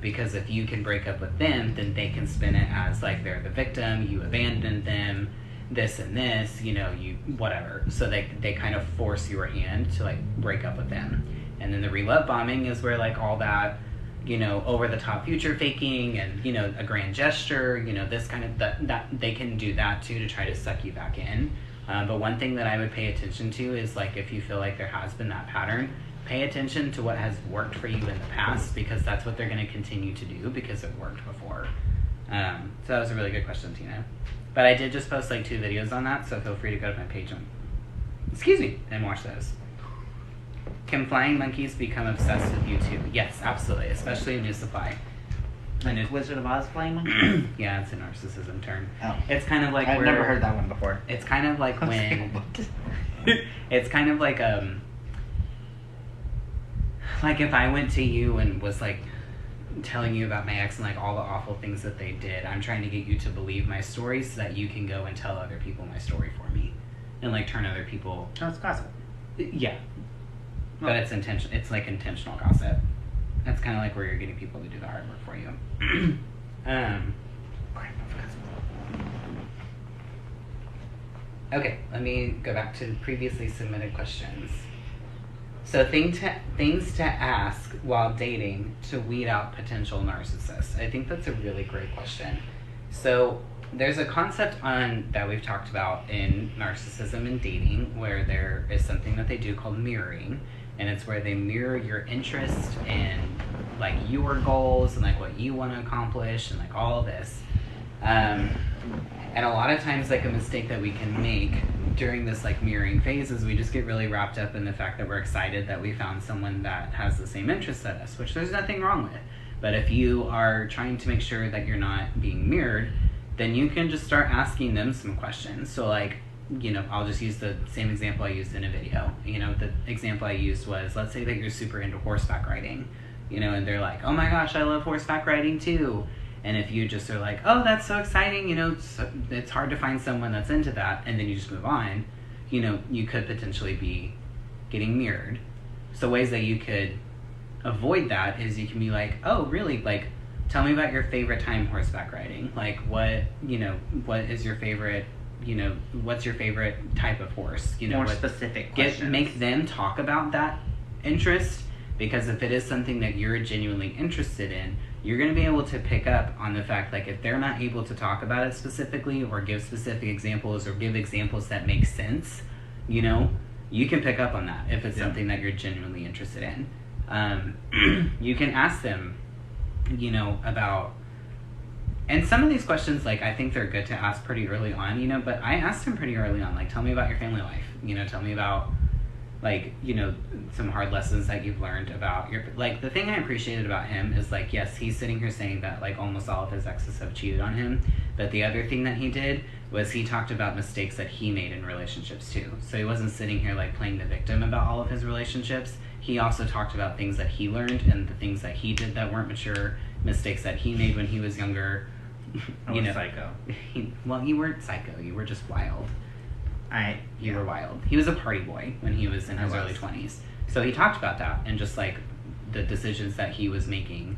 Because if you can break up with them, then they can spin it as like they're the victim, you abandoned them, this and this, you know, you whatever. So they kind of force your hand to like break up with them. And then the re-love bombing is where like all that, you know, over the top future faking and, you know, a grand gesture, you know, this kind of that they can do that too to try to suck you back in. But one thing that I would pay attention to is like, if you feel like there has been that pattern, pay attention to what has worked for you in the past, because that's what they're going to continue to do because it worked before. So that was a really good question, Tina. But I did just post like 2 videos on that, so feel free to go to my page and watch those. Can flying monkeys become obsessed with you too? Yes, absolutely, especially in New Supply. Like Wizard of Oz flying monkey? Yeah, it's a narcissism term. Oh. It's kind of like I've never heard that one before. It's kind of like when... It's kind of like if I went to you and was like telling you about my ex and like all the awful things that they did, I'm trying to get you to believe my story so that you can go and tell other people my story for me. And like turn other people... Oh, it's gossip. Yeah. But it's like intentional gossip. That's kind of like where you're getting people to do the hard work for you. Okay, let me go back to previously submitted questions. So things to ask while dating to weed out potential narcissists. I think that's a really great question. So there's a concept that we've talked about in narcissism and dating, where there is something that they do called mirroring. And it's where they mirror your interest and like your goals and like what you want to accomplish and like all of this. And a lot of times, like, a mistake that we can make during this like mirroring phase is we just get really wrapped up in the fact that we're excited that we found someone that has the same interests as us, which there's nothing wrong with. But if you are trying to make sure that you're not being mirrored, then you can just start asking them some questions. So like, you know, I'll just use the same example I used in a video. You know, the example I used was, let's say that you're super into horseback riding, you know, and they're like, oh my gosh, I love horseback riding too. And if you just are like, oh, that's so exciting, you know, it's hard to find someone that's into that, and then you just move on, you know, you could potentially be getting mirrored. So ways that you could avoid that is you can be like, oh, really? Like, tell me about your favorite time horseback riding. Like, what is your favorite, you know, what's your favorite type of horse? You know, more specific questions. Make them talk about that interest, Because if it is something that you're genuinely interested in, you're going to be able to pick up on the fact, like, if they're not able to talk about it specifically or give specific examples or give examples that make sense, you know, you can pick up on that if it's something that you're genuinely interested in. You can ask them, you know, about, and some of these questions, like, I think they're good to ask pretty early on, you know, but I asked him pretty early on, like, tell me about your family life, you know, tell me about, like, you know, some hard lessons that you've learned about your, like, the thing I appreciated about him is, like, yes, he's sitting here saying that, like, almost all of his exes have cheated on him, but the other thing that he did was he talked about mistakes that he made in relationships too. So he wasn't sitting here, like, playing the victim about all of his relationships. He also talked about things that he learned and the things that he did that weren't mature, mistakes that he made when he was younger. You know, psycho. Well, you weren't psycho, you were just wild. You were wild. He was a party boy when he was in his early 20s. So he talked about that and just, like, the decisions that he was making,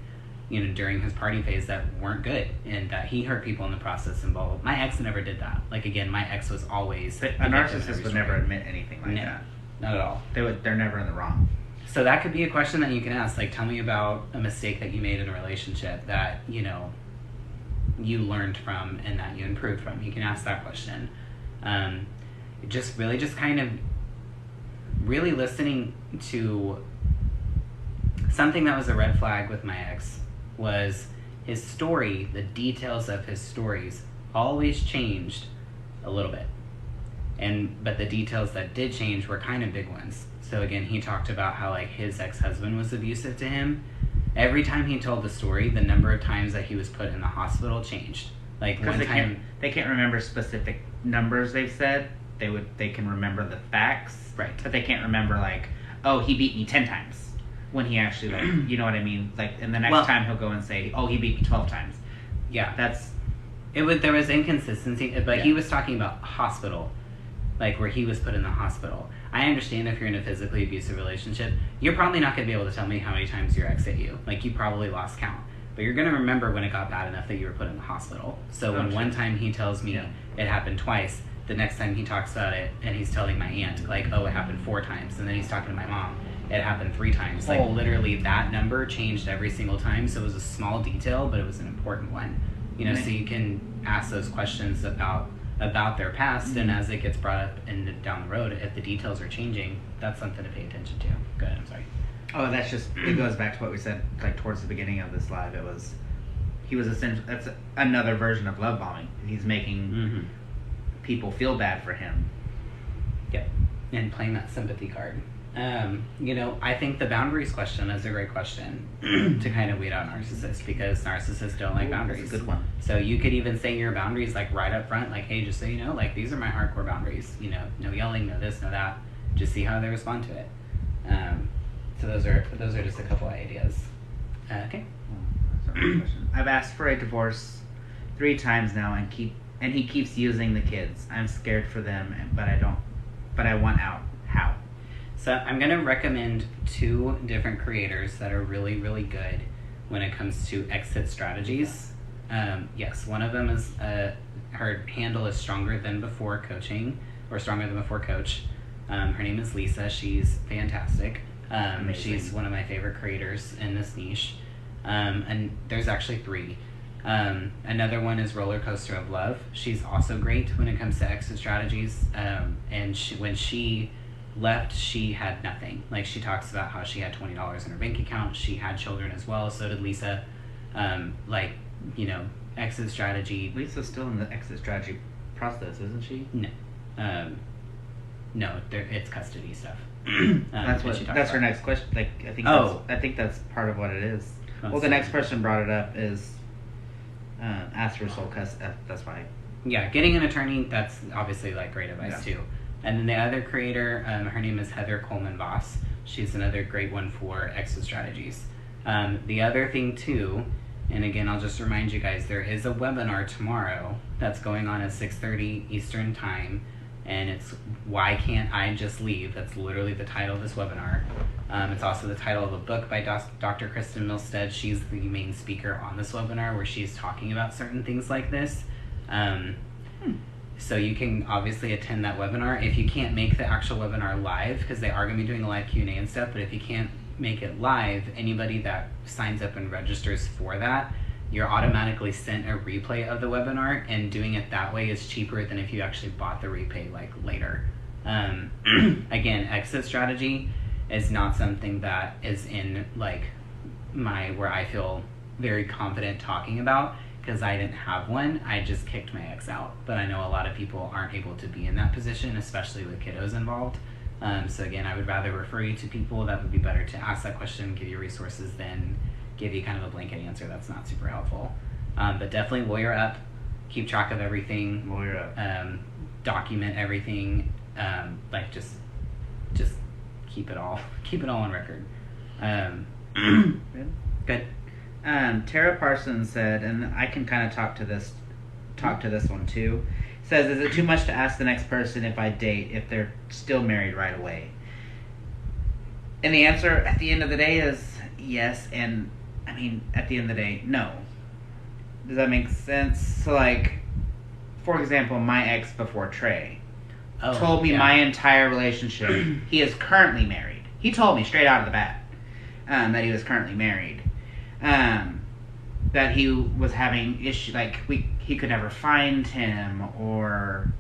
you know, during his party phase that weren't good and that he hurt people in the process involved. My ex never did that. Like, again, my ex was always... A narcissist would never admit anything like that. Not at all. They're never in the wrong. So that could be a question that you can ask. Like, tell me about a mistake that you made in a relationship that, you know, you learned from and that you improved from. You can ask that question. Just kind of really listening to something that was a red flag with my ex was his story. The details of his stories always changed a little bit, but the details that did change were kind of big ones. So again, he talked about how, like, his ex-husband was abusive to him. Every time he told the story, the number of times that he was put in the hospital changed. Like, one time they can't remember specific numbers they've said. They can remember the facts, right? But they can't remember, like, oh, he beat me 10 times when he actually, like, you know what I mean? Like, and the next time he'll go and say, oh, he beat me 12 times. Yeah, there was inconsistency, but he was talking about hospital, like, where he was put in the hospital. I understand if you're in a physically abusive relationship, you're probably not going to be able to tell me how many times your ex hit you. Like, you probably lost count. But you're going to remember when it got bad enough that you were put in the hospital. So when one time he tells me it happened twice, the next time he talks about it and he's telling my aunt, like, oh, it happened 4 times. And then he's talking to my mom, it happened 3 times. Like, literally that number changed every single time. So it was a small detail, but it was an important one. You know, so you can ask those questions about their past, and as it gets brought up and down the road, if the details are changing, that's something to pay attention to. Go ahead, I'm sorry. Oh, that's just, it goes back to what we said, like, towards the beginning of this live. He was essentially, that's another version of love bombing. He's making people feel bad for him. Yep, and playing that sympathy card. You know, I think the boundaries question is a great question to kind of weed out narcissists, because narcissists don't like boundaries. That's a good one. So you could even say your boundaries, like, right up front, like, hey, just so you know, like, these are my hardcore boundaries. You know, no yelling, no this, no that. Just see how they respond to it. So those are just a couple ideas. Okay. I've asked for a divorce 3 times now, and he keeps using the kids. I'm scared for them, but I want out. How? So I'm going to recommend 2 different creators that are really, really good when it comes to exit strategies. Yes, one of them is, her handle is Stronger Than Before Coaching, or Stronger Than Before Coach. Her name is Lisa. She's fantastic. She's one of my favorite creators in this niche. And there's actually 3. Another one is Roller Coaster of Love. She's also great when it comes to exit strategies. And when she left, she had nothing. Like, she talks about how she had $20 in her bank account. She had children as well. So did Lisa. Like, you know, exit strategy. Lisa's still in the exit strategy process, isn't she? No. No, it's custody stuff. That's her next question. Like, I think that's part of what it is. Well, the next person brought it up is ask for sole custody. That's why. Yeah, getting an attorney, that's obviously, like, great advice too. And then the other creator, her name is Heather Coleman Voss. She's another great one for exit strategies. The other thing too, and again, I'll just remind you guys, there is a webinar tomorrow that's going on at 6:30 Eastern Time, and it's Why Can't I Just Leave? That's literally the title of this webinar. It's also the title of a book by Dr. Kristen Milstead. She's the main speaker on this webinar, where she's talking about certain things like this. So you can obviously attend that webinar. If you can't make the actual webinar live, because they are going to be doing a live Q&A and stuff, but if you can't make it live, anybody that signs up and registers for that, you're automatically sent a replay of the webinar, and doing it that way is cheaper than if you actually bought the replay like later. Again, exit strategy is not something that is in like where I feel very confident talking about, because I didn't have one. I just kicked my ex out. But I know a lot of people aren't able to be in that position, especially with kiddos involved. So again, I would rather refer you to people that would be better to ask that question, give you resources, than give you kind of a blanket answer that's not super helpful. But definitely lawyer up, keep track of everything, Lawyer up. Document everything, like just keep it all on record. Good. Tara Parsons said, and I can kind of talk to this one too. Says, is it too much to ask the next person if I date if they're still married right away? And the answer at the end of the day is yes, and I mean at the end of the day, no. Does that make sense? So like, for example, my ex before Trey told me my entire relationship. He is currently married. He told me straight out of the bat that he was currently married. That he was having issues, like he could never find him, or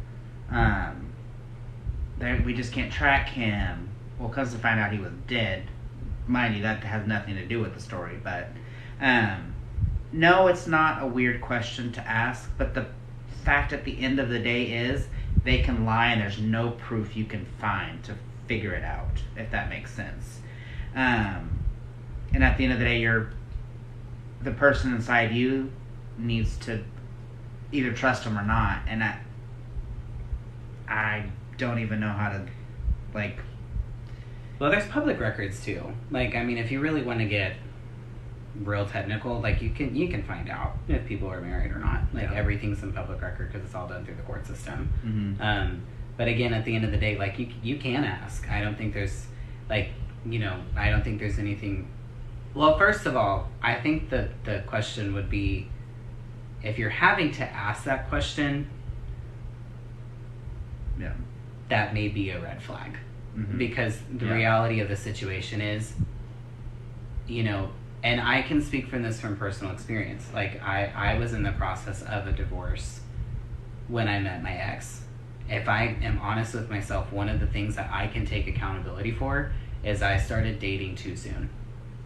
that we just can't track him. Well, comes to find out he was dead. Mind you, that has nothing to do with the story, but no, it's not a weird question to ask, but the fact at the end of the day is they can lie and there's no proof you can find to figure it out, if that makes sense. And at the end of the day, the person inside you needs to either trust them or not, and I don't even know how to, like... Well, there's public records too. Like, I mean, if you really want to get real technical, like you can find out if people are married or not. Like, everything's in public record because it's all done through the court system. Mm-hmm. But again, at the end of the day, like you can ask. I don't think there's I don't think there's anything. Well, first of all, I think that the question would be, if you're having to ask that question, that may be a red flag. Mm-hmm. Because the reality of the situation is, and I can speak from personal experience. Like, I was in the process of a divorce when I met my ex. If I am honest with myself, one of the things that I can take accountability for is I started dating too soon.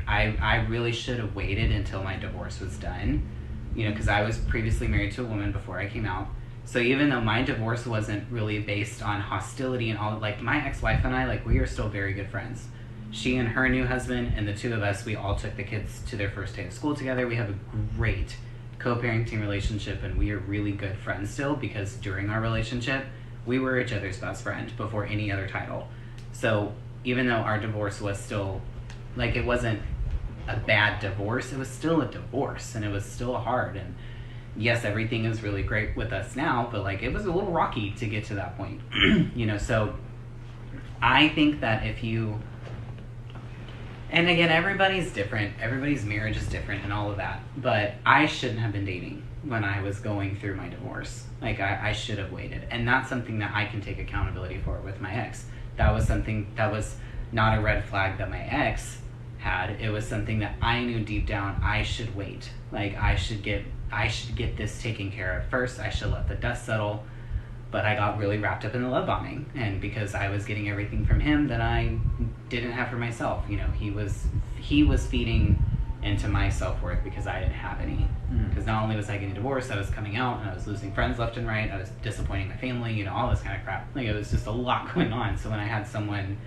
I really should have waited until my divorce was done, because I was previously married to a woman before I came out. So even though my divorce wasn't really based on hostility and all, like, my ex-wife and I, like, we are still very good friends. She and her new husband and the two of us, we all took the kids to their first day of school together. We have a great co-parenting relationship, and we are really good friends still, because during our relationship, we were each other's best friend before any other title. So even though our divorce was still, like, it wasn't a bad divorce, it was still a divorce, and it was still hard. And yes, everything is really great with us now, but like, it was a little rocky to get to that point. So I think that if you, and again, everybody's different, everybody's marriage is different and all of that, but I shouldn't have been dating when I was going through my divorce. Like, I should have waited, and that's something that I can take accountability for with my ex. That was something that was not a red flag that my ex had. It was something that I knew deep down I should wait. Like, I should get this taken care of first. I should let the dust settle. But I got really wrapped up in the love bombing, and because I was getting everything from him that I didn't have for myself. He was feeding into my self-worth because I didn't have any. Because not only was I getting divorced, I was coming out and I was losing friends left and right. I was disappointing my family, all this kind of crap. Like, it was just a lot going on. So when I had someone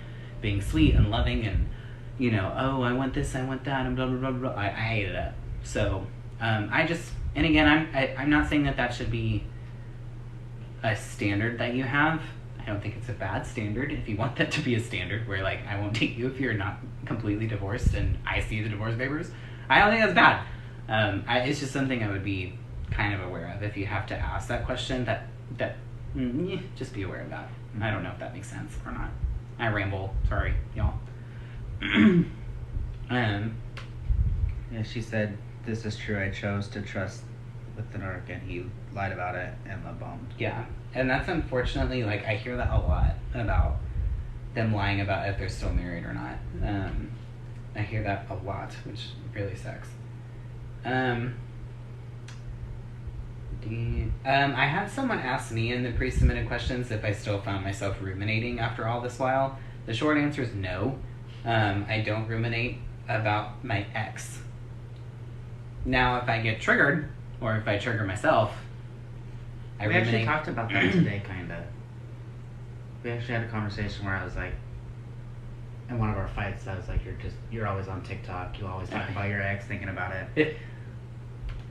being sweet and loving and, oh, I want this, I want that, and blah, blah, blah, blah, I hated it. So, and again, I'm not saying that should be a standard that you have. I don't think it's a bad standard if you want that to be a standard where, like, I won't date you if you're not completely divorced and I see the divorce papers. I don't think that's bad. It's just something I would be kind of aware of if you have to ask that question. Just be aware of that. I don't know if that makes sense or not. I ramble. Sorry, y'all. Yeah, she said, "This is true. I chose to trust with the narc, and he lied about it and love bombed." Yeah, and that's unfortunately, like, I hear that a lot about them lying about if they're still married or not. I hear that a lot, which really sucks. I had someone ask me in the pre-submitted questions if I still found myself ruminating after all this while. The short answer is no. I don't ruminate about my ex. Now, if I get triggered, or if I trigger myself, we actually talked about that today, kind of. We actually had a conversation where I was like, in one of our fights, I was like, you're always on TikTok. You always talk about your ex, thinking about it.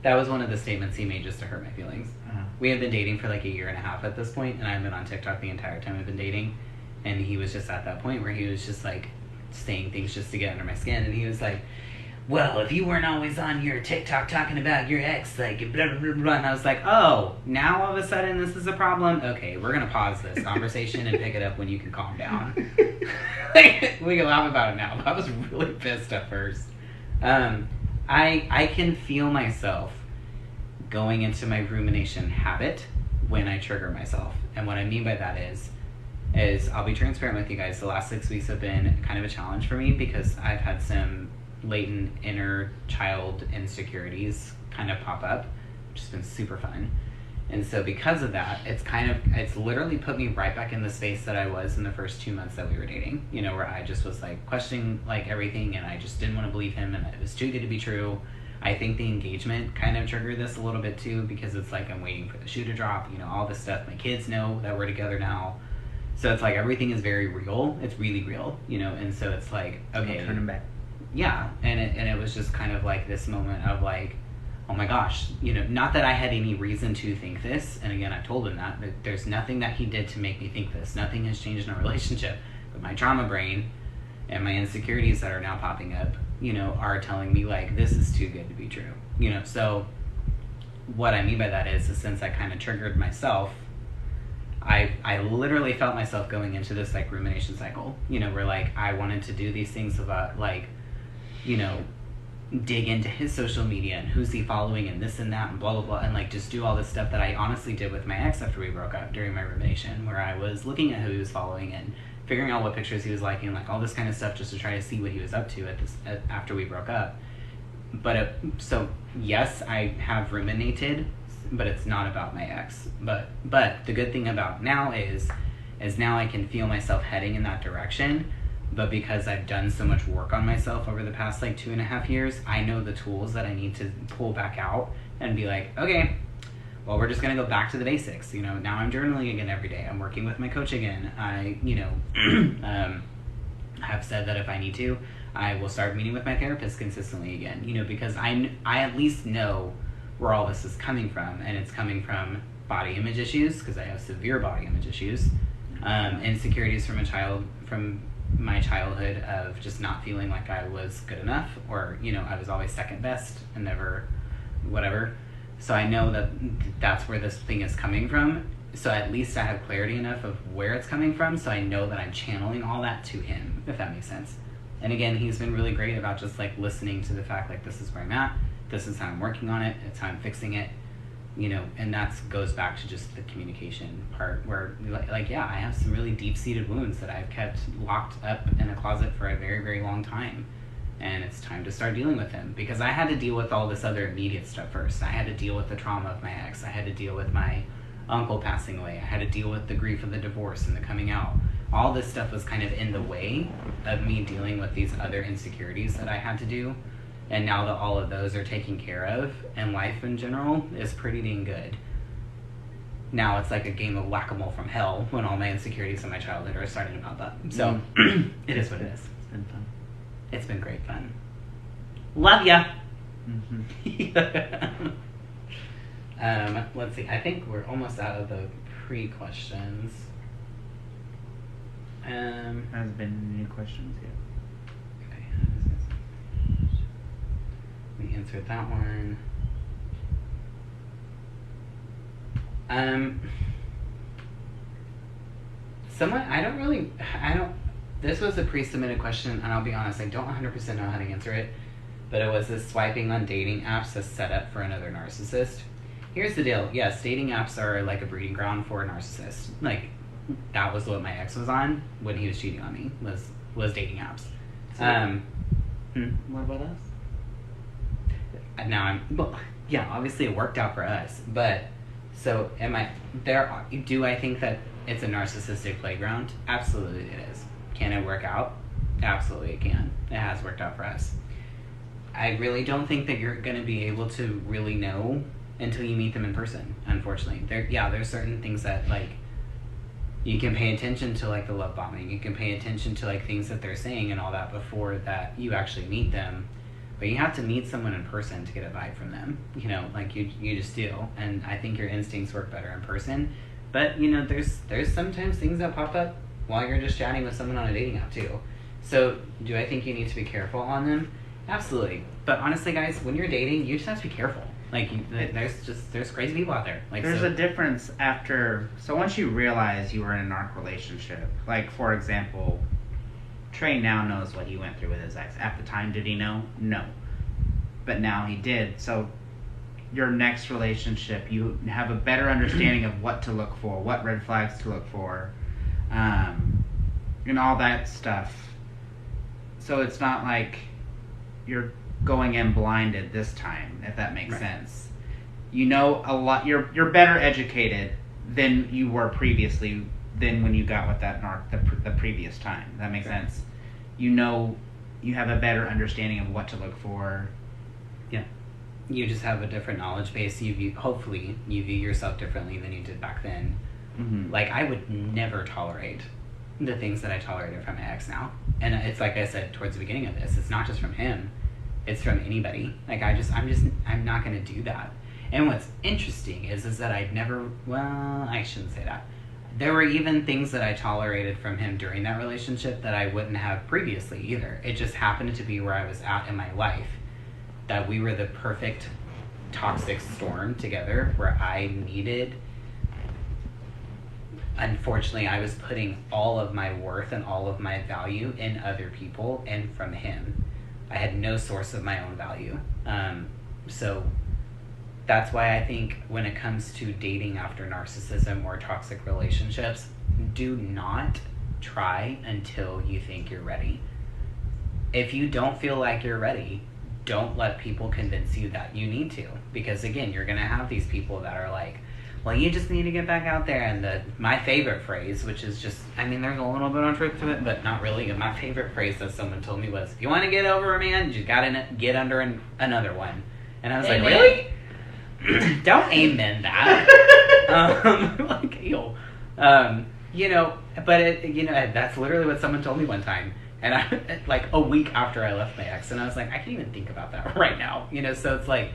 That was one of the statements he made just to hurt my feelings. Uh-huh. We had been dating for like a year and a half at this point, and I've been on TikTok the entire time we've been dating. And he was just at that point where he was just like saying things just to get under my skin. And he was like, well, if you weren't always on your TikTok talking about your ex, like, blah, blah, blah, blah. And I was like, oh, now all of a sudden this is a problem? Okay, we're going to pause this conversation and pick it up when you can calm down. We can laugh about it now. I was really pissed at first. I can feel myself going into my rumination habit when I trigger myself. And what I mean by that is I'll be transparent with you guys. The last 6 weeks have been kind of a challenge for me because I've had some latent inner child insecurities kind of pop up, which has been super fun. And so because of that, it's literally put me right back in the space that I was in the first 2 months that we were dating, you know, where I just was like questioning like everything, and I just didn't want to believe him, and it was too good to be true. I think the engagement kind of triggered this a little bit too, because it's like I'm waiting for the shoe to drop, you know, all this stuff. My kids know that we're together now. So it's like everything is very real. It's really real, you know, and so it's like, okay. No turning back. Yeah, and it was just kind of like this moment of like, oh my gosh, you know, not that I had any reason to think this, and again, I told him that there's nothing that he did to make me think this. Nothing has changed in our relationship, but my trauma brain and my insecurities that are now popping up, you know, are telling me like, this is too good to be true, you know. So what I mean by that is since I kind of triggered myself, I literally felt myself going into this like rumination cycle, you know, where like I wanted to do these things about like, you know, dig into his social media and who's he following and this and that and blah blah blah, and like just do all this stuff that I honestly did with my ex after we broke up during my rumination, where I was looking at who he was following and figuring out what pictures he was liking, like all this kind of stuff, just to try to see what he was up to after we broke up. But so yes, I have ruminated, but it's not about my ex. But the good thing about now is now I can feel myself heading in that direction. But because I've done so much work on myself over the past like 2.5 years, I know the tools that I need to pull back out and be like, okay, well, we're just going to go back to the basics. You know, now I'm journaling again every day. I'm working with my coach again. I, you know, have said that if I need to, I will start meeting with my therapist consistently again, you know, because I at least know where all this is coming from. And it's coming from body image issues, because I have severe body image issues, insecurities from my childhood of just not feeling like I was good enough, or, you know, I was always second best and never whatever. So I know that that's where this thing is coming from. So at least I have clarity enough of where it's coming from, so I know that I'm channeling all that to him, if that makes sense. And again, he's been really great about just like listening to the fact like, this is where I'm at, this is how I'm working on it, it's how I'm fixing it, you know. And that goes back to just the communication part, where like yeah, I have some really deep-seated wounds that I've kept locked up in a closet for a very, very long time, and it's time to start dealing with him, because I had to deal with all this other immediate stuff first. I had to deal with the trauma of my ex, I had to deal with my uncle passing away, I had to deal with the grief of the divorce and the coming out. All this stuff was kind of in the way of me dealing with these other insecurities that I had to do. And now that all of those are taken care of, and life in general is pretty dang good, now it's like a game of whack-a-mole from hell when all my insecurities in my childhood are starting to pop up. So it is what it is. It's been fun. It's been great fun. Love ya. Mm-hmm. Let's see. I think we're almost out of the pre-questions. Has been any questions yet? Okay. We answered that one. This was a pre-submitted question, and I'll be honest, I don't 100% know how to answer it, but it was this swiping on dating apps as set up for another narcissist. Here's the deal. Yes, dating apps are like a breeding ground for a narcissist. Like, that was what my ex was on when he was cheating on me, was dating apps. What about us? Now obviously it worked out for us, but so do I think that it's a narcissistic playground? Absolutely it is. Can it work out? Absolutely it can. It has worked out for us. I really don't think that you're going to be able to really know until you meet them in person, unfortunately. There's certain things that, like, you can pay attention to, like, the love bombing. You can pay attention to, like, things that they're saying and all that before that you actually meet them. But you have to meet someone in person to get a vibe from them. You know, like, you just do. And I think your instincts work better in person. But, you know, there's sometimes things that pop up while you're just chatting with someone on a dating app, too. So, do I think you need to be careful on them? Absolutely. But honestly, guys, when you're dating, you just have to be careful. Like, there's crazy people out there. Like, there's a difference after. So once you realize you were in a narc relationship, like, for example, Trey now knows what he went through with his ex. At the time, did he know? No. But now he did. So your next relationship, you have a better understanding of what to look for, what red flags to look for, and all that stuff. So it's not like you're going in blinded this time, if that makes sense. You know a lot. You're better educated than you were previously than when you got with that narc the previous time. That makes sense. You know, you have a better understanding of what to look for. Yeah. You just have a different knowledge base. Hopefully you view yourself differently than you did back then. Mm-hmm. Like, I would never tolerate the things that I tolerated from my ex now. And it's like I said towards the beginning of this, it's not just from him, it's from anybody. Like, I'm not going to do that. And what's interesting is that I shouldn't say that. There were even things that I tolerated from him during that relationship that I wouldn't have previously either. It just happened to be where I was at in my life, that we were the perfect toxic storm together, where unfortunately, I was putting all of my worth and all of my value in other people and from him. I had no source of my own value. So that's why I think when it comes to dating after narcissism or toxic relationships, do not try until you think you're ready. If you don't feel like you're ready, don't let people convince you that you need to. Because again, you're going to have these people that are like, well, you just need to get back out there. And my favorite phrase, which is just, I mean, there's a little bit of truth to it, but not really. My favorite phrase that someone told me was, if you want to get over a man, you got to get under another one. And I was like, really? Don't amen that. Like, ew. You know, but that's literally what someone told me one time. And I, like, a week after I left my ex, and I was like, I can't even think about that right now. You know, so it's like,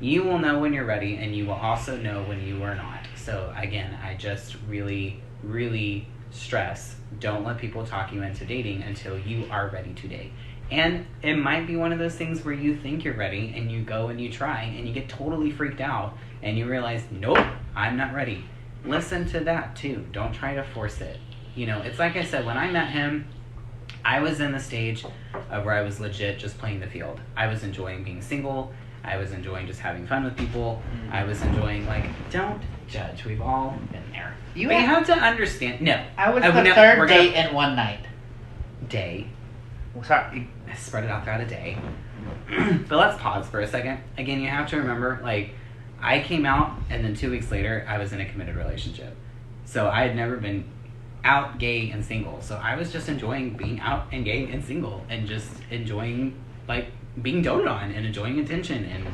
you will know when you're ready, and you will also know when you are not. So again, I just really, really stress, don't let people talk you into dating until you are ready to date. And it might be one of those things where you think you're ready, and you go and you try, and you get totally freaked out, and you realize, nope, I'm not ready. Listen to that too. Don't try to force it. You know, it's like I said, when I met him, I was in the stage of where I was legit just playing the field. I was enjoying being single. I was enjoying just having fun with people. I was enjoying, like, don't judge. We've all been there. You have to understand. No. I was the third date in one night. Day. Sorry. Spread it out throughout a day. But let's pause for a second. Again, you have to remember, like, I came out, and then 2 weeks later, I was in a committed relationship. So I had never been out, gay, and single. So I was just enjoying being out and gay and single, and just enjoying, like, being doted on, and enjoying attention, and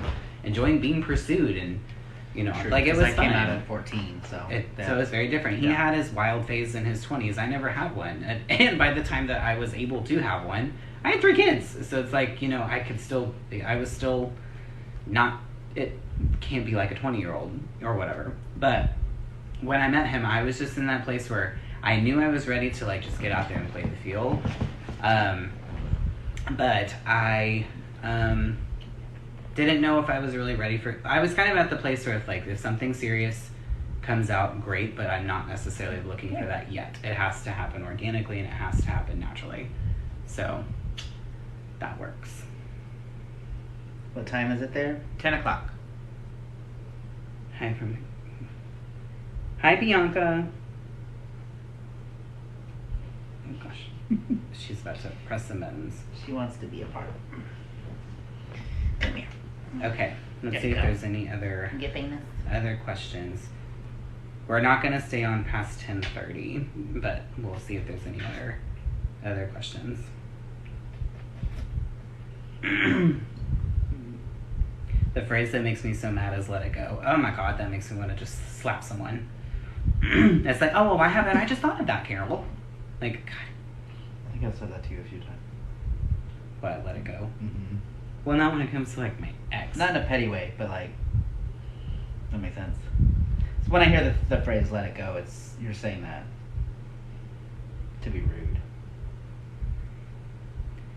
enjoying being pursued, and, you know, True, like, it was I fun. came out at 14, so it was very different. He had his wild phase in his 20s. I never had one. And by the time that I was able to have one, I had 3 kids. So it's like, you know, I was still not, it can't be like a 20-year-old or whatever. But when I met him, I was just in that place where I knew I was ready to, like, just get out there and play the field. But I didn't know if I was really ready for... I was kind of at the place where, if something serious comes out, great, but I'm not necessarily looking for that yet. It has to happen organically, and it has to happen naturally. So, that works. What time is it there? 10 o'clock. Hi, Bianca. gosh. She's about to press some buttons. She wants to be a part. Come here. Okay, let's There see you if go. there's any other questions. We're not gonna stay on past 10:30, but we'll see if there's any other questions. The phrase that makes me so mad is "let it go." Oh my god, that makes me want to just slap someone. It's like, oh well, why haven't I just thought of that, Carol? Like, God. I think I've said that to you a few times. What? Let it go. Mm-hmm. Well, not when it comes to like my ex. Not in a petty way, but like, that makes sense. So when I hear the phrase "let it go," it's you're saying that to be rude.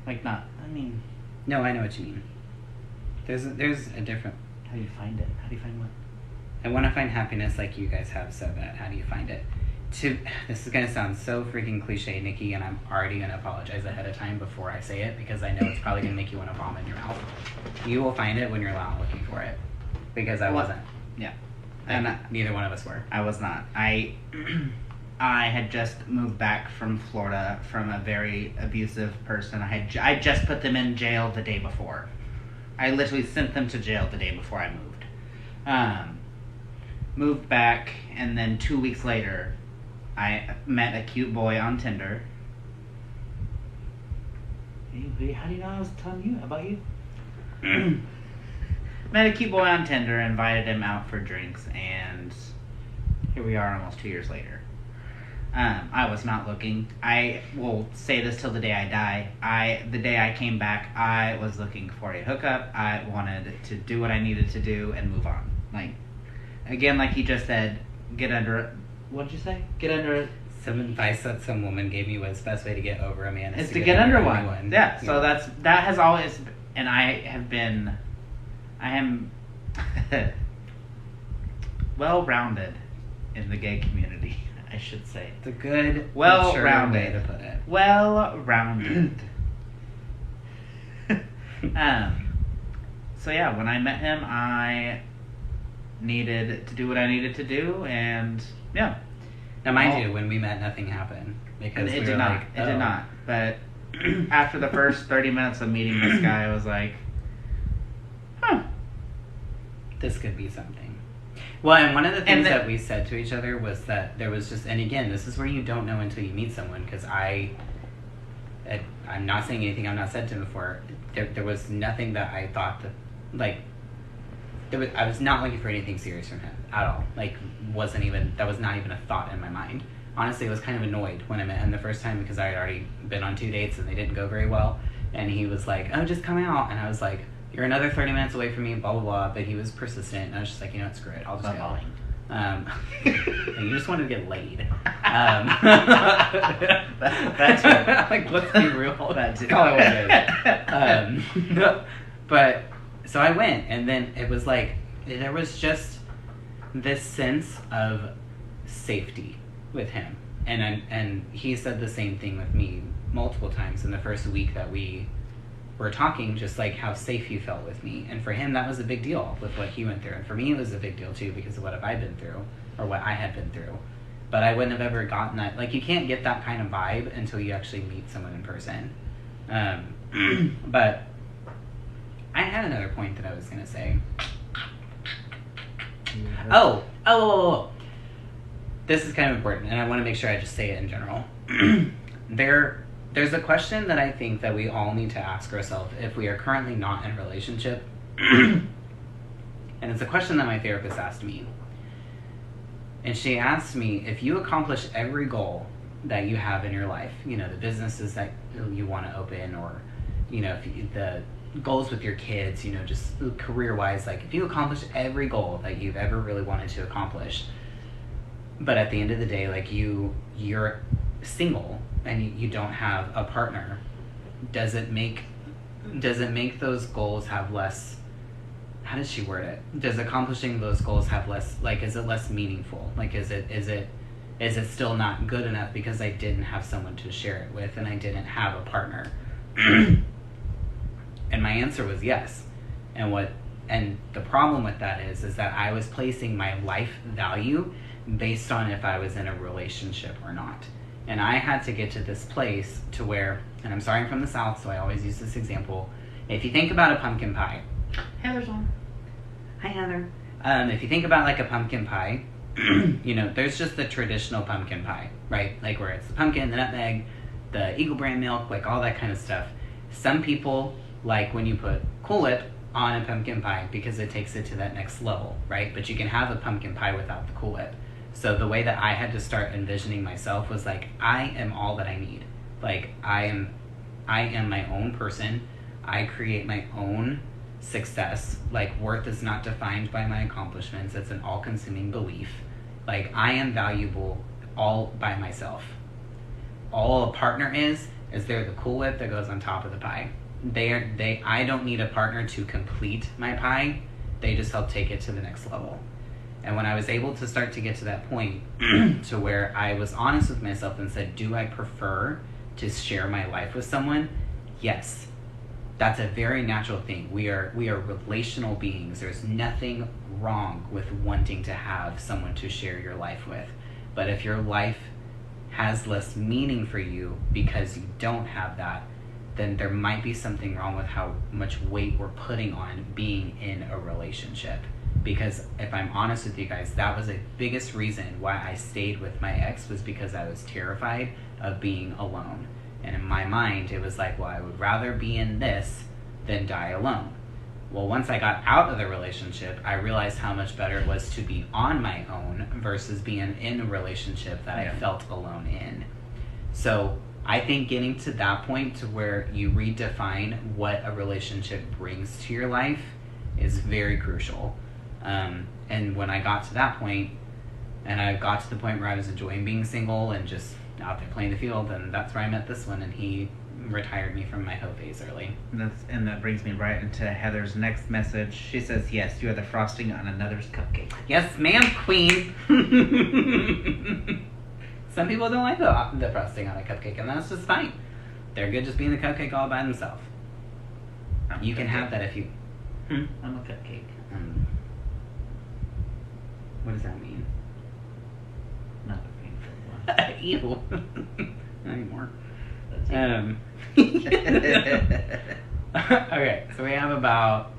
Like not. I mean. No, I know what you mean. There's a different. How do you find it? How do you find what? I want to find happiness like you guys have so bad. How do you find it? This is gonna sound so freaking cliche, Nikki, and I'm already gonna apologize ahead of time before I say it because I know it's probably gonna make you want to vomit in your mouth. You will find it when you're not looking for it, because I wasn't. Yeah, And neither one of us were. I was not. I had just moved back from Florida from a very abusive person. I just put them in jail the day before. I literally sent them to jail the day before I moved. Moved back, and then 2 weeks later, I met a cute boy on Tinder. Hey, how do you know I was telling you about you? Met a cute boy on Tinder, invited him out for drinks, and here we are almost 2 years later. I was not looking. I will say this till the day I die. The day I came back, I was looking for a hookup. I wanted to do what I needed to do and move on. Like, again, like he just said, get under. What'd you say? Get under. Some advice that some woman gave me was the best way to get over a man is to get under one. anyone. Yeah. So that has always, and I am well-rounded in the gay community, I should say. It's a good, well-rounded way to put it. Well-rounded. So yeah, when I met him, I needed to do what I needed to do, and yeah. Now, mind you, when we met, nothing happened because It did not. But after the first 30 minutes of meeting this guy, I was like, huh. This could be something. Well, and one of the things that we said to each other was that there was just, and again, this is where you don't know until you meet someone, because I'm not saying anything I've not said to him before. There was nothing that I thought that, like, I was not looking for anything serious from him at all. Like, that was not even a thought in my mind. Honestly, I was kind of annoyed when I met him the first time because I had already been on 2 dates and they didn't go very well. And he was like, oh, just come out. And I was like, you're another 30 minutes away from me, blah, blah, blah. But he was persistent. And I was just like, you know what, screw it. I'll just go. You just wanted to get laid. That's it. Like, let's be real. That's it. Call it what it is. But, so I went, and then it was like, there was just this sense of safety with him. And he said the same thing with me multiple times in the first week that we were talking, just like how safe he felt with me. And for him, that was a big deal with what he went through. And for me, it was a big deal too, because of what I've been through, or what I had been through. But I wouldn't have ever gotten that. Like, you can't get that kind of vibe until you actually meet someone in person. But I had another point that I was going to say. Oh. This is kind of important, and I want to make sure I just say it in general. There's a question that I think that we all need to ask ourselves if we are currently not in a relationship. And it's a question that my therapist asked me. And she asked me, if you accomplish every goal that you have in your life, you know, the businesses that you want to open, or, you know, the goals with your kids, you know, just career-wise, like, if you accomplish every goal that you've ever really wanted to accomplish, but at the end of the day, like, you're single and you don't have a partner, does it make those goals have less, how does she word it? Does accomplishing those goals have less, like, is it less meaningful? Like, is it still not good enough because I didn't have someone to share it with and I didn't have a partner? And my answer was yes. And the problem with that is that I was placing my life value based on if I was in a relationship or not. And I had to get to this place to where, and I'm sorry I'm from the South, so I always use this example. If you think about a pumpkin pie. Heather's on. Hi, Heather. If you think about like a pumpkin pie, you know, there's just the traditional pumpkin pie, right? Like where it's the pumpkin, the nutmeg, the Eagle brand milk, like all that kind of stuff. Some people like when you put Cool Whip on a pumpkin pie because it takes it to that next level, right? But you can have a pumpkin pie without the Cool Whip. So the way that I had to start envisioning myself was like, I am all that I need. Like I am my own person. I create my own success. Like worth is not defined by my accomplishments. It's an all-consuming belief. Like I am valuable all by myself. All a partner is they're the Cool Whip that goes on top of the pie. I don't need a partner to complete my pie. They just help take it to the next level. And when I was able to start to get to that point to where I was honest with myself and said, do I prefer to share my life with someone? Yes. That's a very natural thing. We are relational beings. There's nothing wrong with wanting to have someone to share your life with. But if your life has less meaning for you because you don't have that, then there might be something wrong with how much weight we're putting on being in a relationship. Because if I'm honest with you guys, that was the biggest reason why I stayed with my ex, was because I was terrified of being alone. And in my mind, it was like, well, I would rather be in this than die alone. Well, once I got out of the relationship, I realized how much better it was to be on my own versus being in a relationship that I felt alone in. So I think getting to that point to where you redefine what a relationship brings to your life is very crucial. And when I got to that point, and I got to the point where I was enjoying being single and just out there playing the field, and that's where I met this one, and he retired me from my hoe phase early. And that brings me right into Heather's next message. She says, yes, you are the frosting on another's cupcake. Yes, ma'am, queen. Some people don't like the frosting on a cupcake, and that's just fine. They're good just being the cupcake all by themselves. You can have that if you... I'm a cupcake. What does that mean? Not a painful one. Evil. Not anymore. Okay, so we have about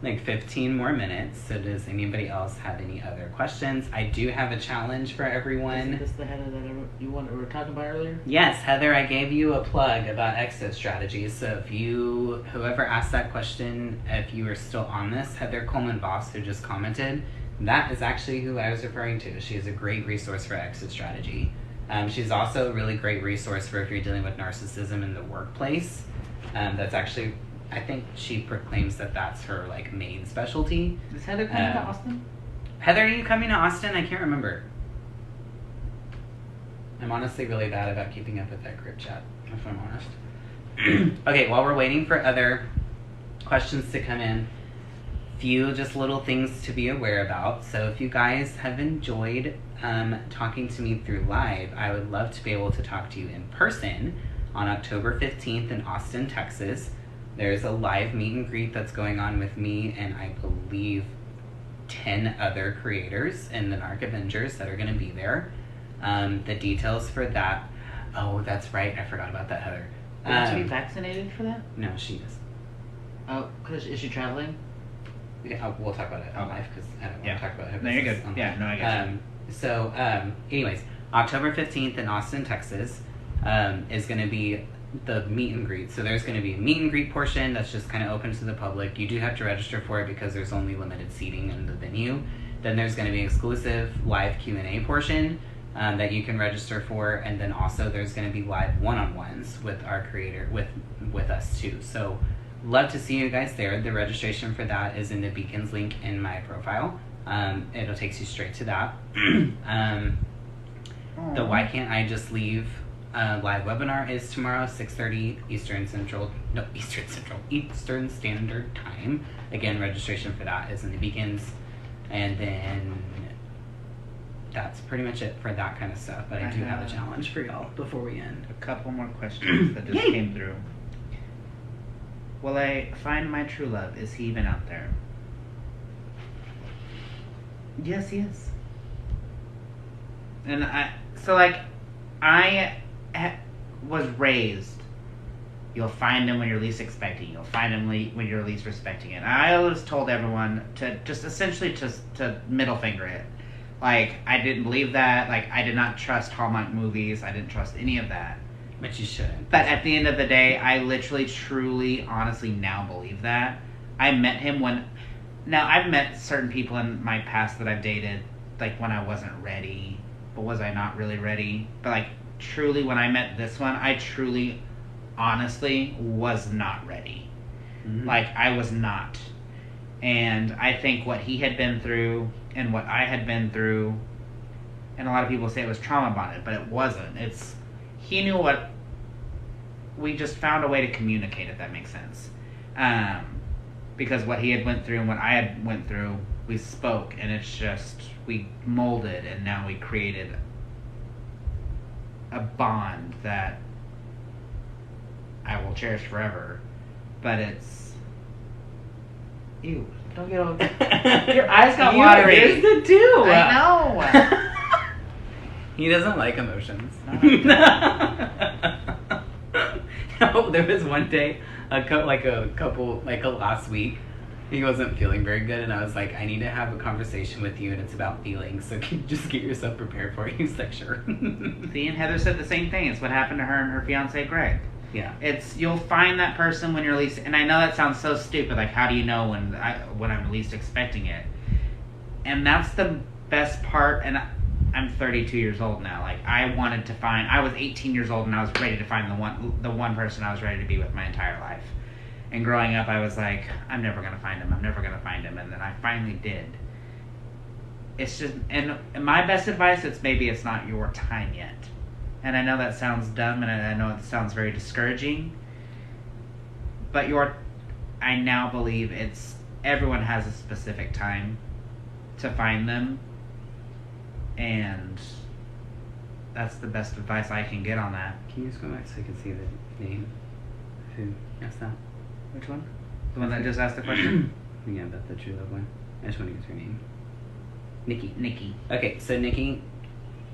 like 15 more minutes. So does anybody else have any other questions? I do have a challenge for everyone. Is this the Heather that we were talking about earlier? Yes, Heather, I gave you a plug about exit strategies. So if whoever asked that question, if you are still on this, Heather Coleman Voss, who just commented, that is actually who I was referring to. She is a great resource for exit strategy. She's also a really great resource for if you're dealing with narcissism in the workplace. That's actually, I think she proclaims that that's her like main specialty. Is Heather coming to Austin? Heather, are you coming to Austin? I can't remember. I'm honestly really bad about keeping up with that group chat, if I'm honest. Okay, while we're waiting for other questions to come in, few just little things to be aware about. So if you guys have enjoyed talking to me through live, I would love to be able to talk to you in person on October 15th in Austin, Texas. There's a live meet and greet that's going on with me and I believe 10 other creators in the Narc Avengers that are going to be there. The details for that, oh, that's right, I forgot about that, Heather. Do you have to be vaccinated for that? No, she is. Oh, because is she traveling? Yeah, we'll talk about it on live because I don't want to talk about it. No, you're good. Yeah, no, I get you. So, anyways, October 15th in Austin, Texas, is going to be the meet and greet. So there's going to be a meet and greet portion that's just kind of open to the public. You do have to register for it because there's only limited seating in the venue. Then there's going to be an exclusive live Q&A portion that you can register for, and then also there's going to be live one-on-ones with our creator, with us too. So love to see you guys there. The registration for that is in the Beacons link in my profile. It'll take you straight to that. The Why Can't I Just Leave live webinar is tomorrow, 6:30 Eastern Standard Time. Again, registration for that is in the Beacons. And then that's pretty much it for that kind of stuff. But I do have a challenge for y'all before we end. A couple more questions that just came through. Will I find my true love? Is he even out there? Yes, he is. And I was raised, you'll find him when you're least expecting. You'll find him when you're least respecting it. I always told everyone to just essentially to middle finger it. Like, I didn't believe that. Like, I did not trust Hallmark movies. I didn't trust any of that. But you shouldn't. But at the end of the day, I literally, truly, honestly now believe that. I met him when... Now, I've met certain people in my past that I've dated, like, when I wasn't ready. But was I not really ready? But, like, truly, when I met this one, I truly, honestly, was not ready. Mm-hmm. Like, I was not. And I think what he had been through and what I had been through, and a lot of people say it was trauma bonded, but it wasn't. He knew what... We just found a way to communicate, if that makes sense. Because what he had went through and what I had went through, we spoke, and it's just... We molded, and now we created a bond that I will cherish forever. But it's... Ew. Don't get over... Your eyes got watery. Here's the do. I know. He doesn't like emotions. No, there was one day, last week, he wasn't feeling very good, and I was like, I need to have a conversation with you, and it's about feelings, so can you just get yourself prepared for it? He was like, sure. See, and Heather said the same thing. It's what happened to her and her fiancé, Greg. Yeah. You'll find that person when you're least, and I know that sounds so stupid, like, how do you know when I'm least expecting it? And that's the best part, and I'm 32 years old now. Like, I was 18 years old and I was ready to find the one person I was ready to be with my entire life. And growing up, I was like, I'm never going to find him. I'm never going to find him. And then I finally did. It's just, and my best advice, it's not your time yet. And I know that sounds dumb, and I know it sounds very discouraging. But I now believe everyone has a specific time to find them. And that's the best advice I can get on that. Can you just go back so I can see the name? Who asked that? Which one? The one that just asked the question? Yeah, about the true love one. I just want to get her name. Nikki. Okay, so Nikki,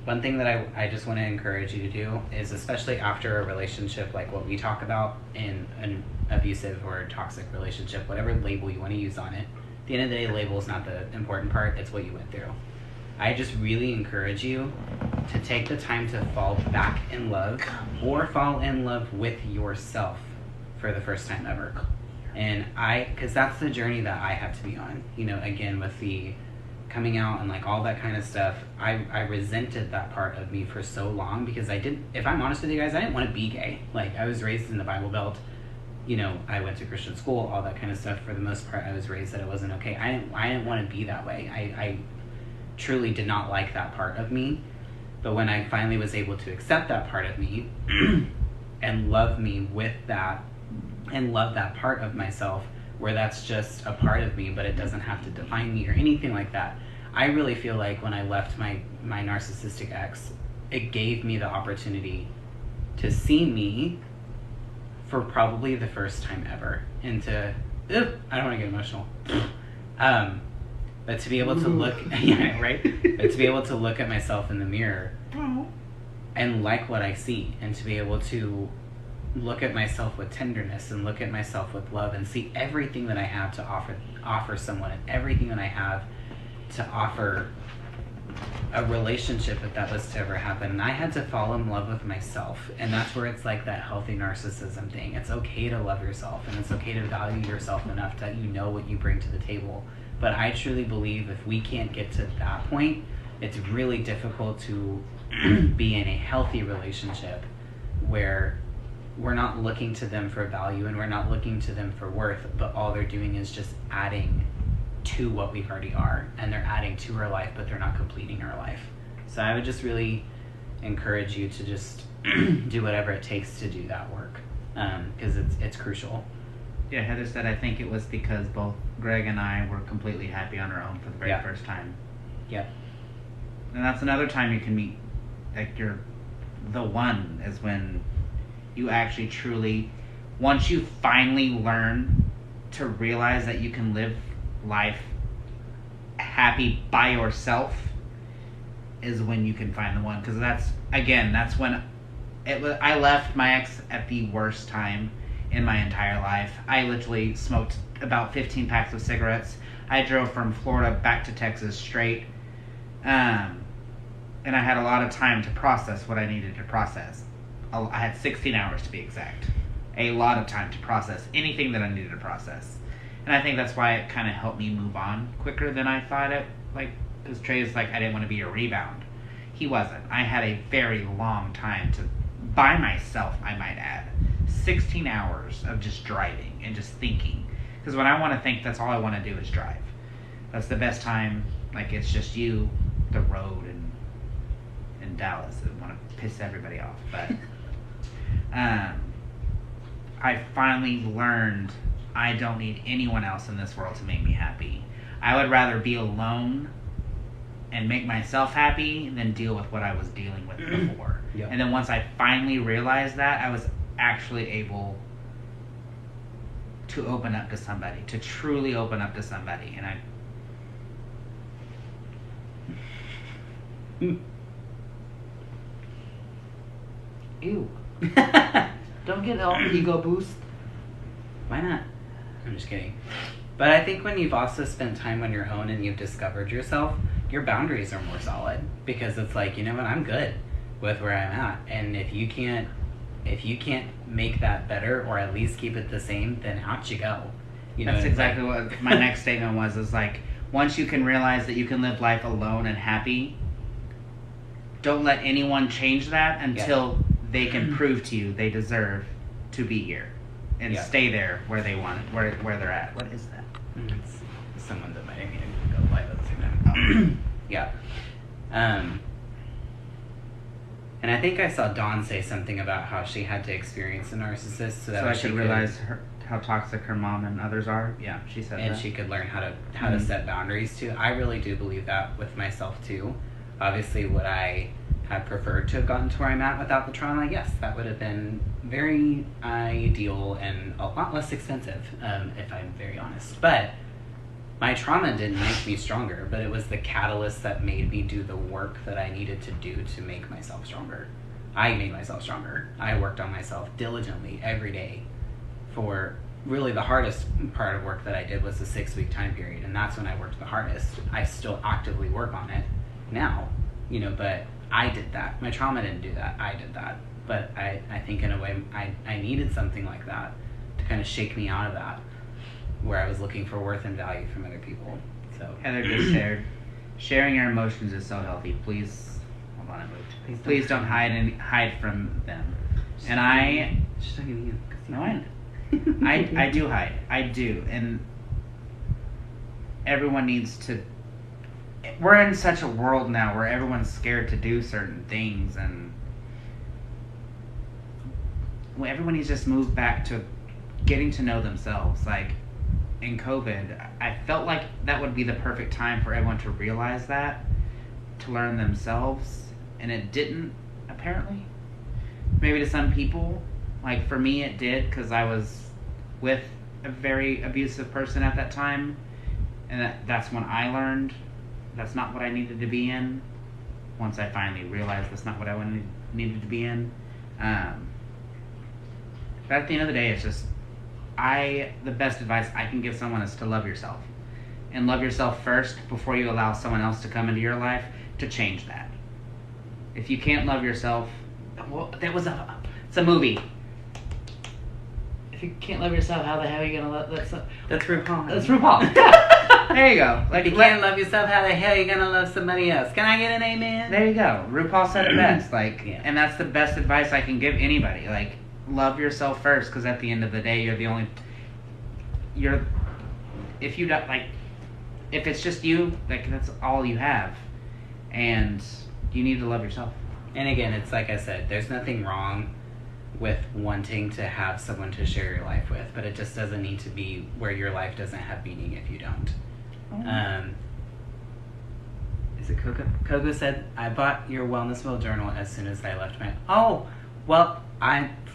one thing that I just want to encourage you to do is, especially after a relationship like what we talk about in an abusive or toxic relationship, whatever label you want to use on it, at the end of the day, label is not the important part, it's what you went through. I just really encourage you to take the time to fall back in love or fall in love with yourself for the first time ever. And because that's the journey that I had to be on, again, with the coming out and like all that kind of stuff. I resented that part of me for so long because if I'm honest with you guys, I didn't want to be gay. Like, I was raised in the Bible Belt, I went to Christian school, all that kind of stuff. For the most part, I was raised that it wasn't okay. I didn't want to be that way. I truly did not like that part of me. But when I finally was able to accept that part of me and love me with that, and love that part of myself where that's just a part of me, but it doesn't have to define me or anything like that. I really feel like when I left my narcissistic ex, it gave me the opportunity to see me for probably the first time ever, and I don't want to get emotional. But to be able to look, yeah, right? But to be able to look at myself in the mirror and like what I see, and to be able to look at myself with tenderness and look at myself with love and see everything that I have to offer someone, and everything that I have to offer a relationship, if that was to ever happen. And I had to fall in love with myself, and that's where it's like that healthy narcissism thing. It's okay to love yourself, and it's okay to value yourself enough that you know what you bring to the table. But I truly believe if we can't get to that point, it's really difficult to be in a healthy relationship where we're not looking to them for value and we're not looking to them for worth, but all they're doing is just adding to what we already are, and they're adding to our life, but they're not completing our life. So I would just really encourage you to just do whatever it takes to do that work, because it's crucial. Yeah, Heather said, I think it was because both Greg and I were completely happy on our own for the very first time. Yep. And that's another time you can meet, like, the one is when you actually truly, once you finally learn to realize that you can live life happy by yourself, is when you can find the one. Because that's when I left my ex at the worst time in my entire life. I literally smoked about 15 packs of cigarettes. I drove from Florida back to Texas straight. And I had a lot of time to process what I needed to process. I had 16 hours to be exact. A lot of time to process anything that I needed to process. And I think that's why it kind of helped me move on quicker than I thought it. Like, because Trey's like, I didn't want to be a rebound. He wasn't. I had a very long time to, by myself, I might add, 16 hours of just driving and just thinking. Because when I want to think, that's all I want to do is drive. That's the best time. Like, it's just you, the road, and in Dallas that want to piss everybody off. But I finally learned I don't need anyone else in this world to make me happy. I would rather be alone and make myself happy than deal with what I was dealing with before. Yep. And then once I finally realized that, I was actually able to open up to somebody, to truly open up to somebody. And Ew. Don't get all ego boost. Why not? I'm just kidding. But I think when you've also spent time on your own and you've discovered yourself, your boundaries are more solid. Because it's like, you know what, I'm good with where I'm at. And if you can't make that better or at least keep it the same, then out you go. You know, that's exactly what my next statement was, is like, once you can realize that you can live life alone and happy, don't let anyone change that until they can prove to you they deserve to be here and stay there where they want it, where they're at. What is that? It's someone's inviting me to go live at the same time. Yeah. And I think I saw Dawn say something about how she had to experience a narcissist so that I could realize how toxic her mom and others are. Yeah, she said and that. she could learn how to set boundaries too. I really do believe that with myself too. Obviously, would I have preferred to have gotten to where I'm at without the trauma? Yes, that would have been very ideal and a lot less expensive, if I'm very honest. But my trauma didn't make me stronger, but it was the catalyst that made me do the work that I needed to do to make myself stronger. I made myself stronger. I worked on myself diligently every day. For really the hardest part of work that I did was the 6-week time period, and that's when I worked the hardest. I still actively work on it now, you know, but I did that. My trauma didn't do that. I did that. But I think in a way I needed something like that to kind of shake me out of that, where I was looking for worth and value from other people. So Heather just shared, sharing your emotions is so healthy. Please, hold on, I moved. Please don't hide from them. And I, just looking at you. No, I do hide. I do. And everyone needs to, we're in such a world now where everyone's scared to do certain things, and everyone needs to just move back to getting to know themselves. Like, in COVID, I felt like that would be the perfect time for everyone to realize that, to learn themselves, and it didn't, apparently. Maybe to some people. Like, for me it did, because I was with a very abusive person at that time, and that's when I learned that's not what I needed to be in. Once I finally realized that's not what I needed to be in. But at the end of the day, it's just, the best advice I can give someone is to love yourself. And love yourself first before you allow someone else to come into your life to change that. If you can't love yourself, well, it's a movie. If you can't love yourself, how the hell are you gonna love? That's RuPaul. That's RuPaul. Yeah. There you go. Like, if you can't love yourself, how the hell are you gonna love somebody else? Can I get an amen? There you go. RuPaul said it best. Like, and that's the best advice I can give anybody. Like, love yourself first, because at the end of the day, if you don't, like, if it's just you, like, that's all you have, and you need to love yourself. And again, it's like I said, there's nothing wrong with wanting to have someone to share your life with, but it just doesn't need to be where your life doesn't have meaning if you don't. Is it Coco? Coco said, I bought your Wellness Wheel journal as soon as I left my... Oh, well,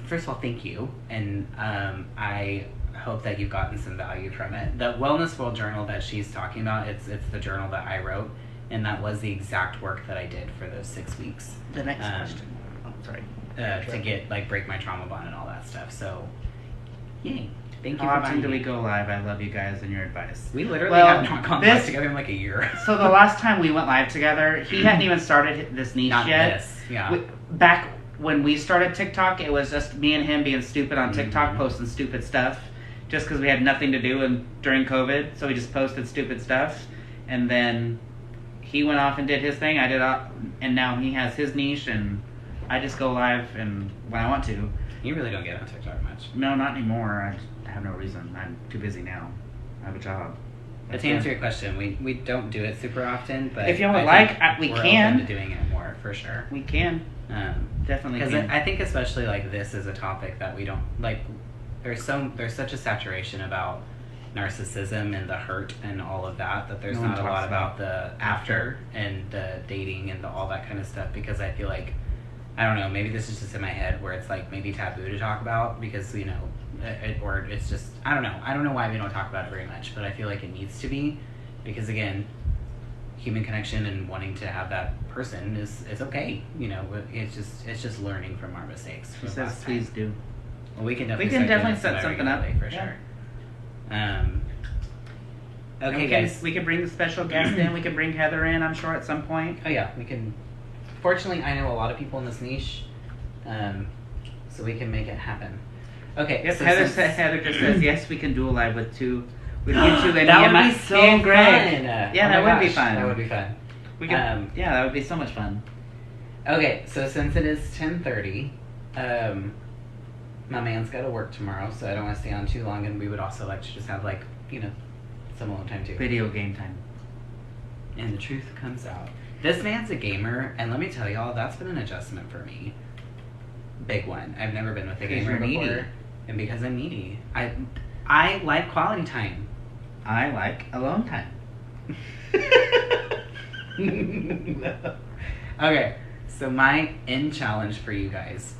first of all, thank you, and I hope that you've gotten some value from it. The Wellness Wheel journal that she's talking about, it's the journal that I wrote, and that was the exact work that I did for those 6 weeks. The next question. Oh, sorry. to get like break my trauma bond and all that stuff. So, yay! Thank you. How for often do we me. go live? I love you guys and your advice. We literally have not gone live together in like a year. So the last time we went live together, he hadn't even started this niche Not yet. this, yeah. Back when we started TikTok, it was just me and him being stupid on TikTok, Mm-hmm. posting stupid stuff, just because we had nothing to do during COVID. So we just posted stupid stuff, and then he went off and did his thing. I did, and now he has his niche, and I just go live and when I want to. You really don't get on TikTok much. No, not anymore. I have no reason. I'm too busy now. I have a job. But to answer your question, we don't do it super often, but if you would I like, think we we're can. open to doing it more for sure. We can. Definitely Because can. I think especially like this is a topic that we don't like. There's such a saturation about narcissism and the hurt and all of that there's No one not a talks lot about about the after and the dating and all that kind of stuff, because I feel like, I don't know, maybe this is just in my head where it's like maybe taboo to talk about because, you know, or it's just, I don't know why we don't talk about it very much, but I feel like it needs to be, because again, human connection and wanting to have that person is okay, you know. It's just learning from our mistakes. She says, please do. Well, we can We definitely can start doing definitely this set something up. regularly, for Yeah. sure. Okay, guys. We can bring the special guest in. We can bring Heather in, I'm sure, at some point. Oh yeah, we can. Fortunately, I know a lot of people in this niche, so we can make it happen. Okay. Yes, so Heather just says, yes, we can do a live with you two and that me would and be so and Greg. fun. Yeah, Oh that my would be gosh, fun. That would be fun. We could, yeah, that would be so much fun. Okay, so since it is 10:30, my man's got to work tomorrow, so I don't want to stay on too long, and we would also like to just have, like, you know, some alone time too. Video game time. And the truth comes out. This man's a gamer, and let me tell y'all, that's been an adjustment for me. Big one. I've never been with a gamer before, and because I'm needy, I like quality time. I like alone time. Okay, so my end challenge for you guys.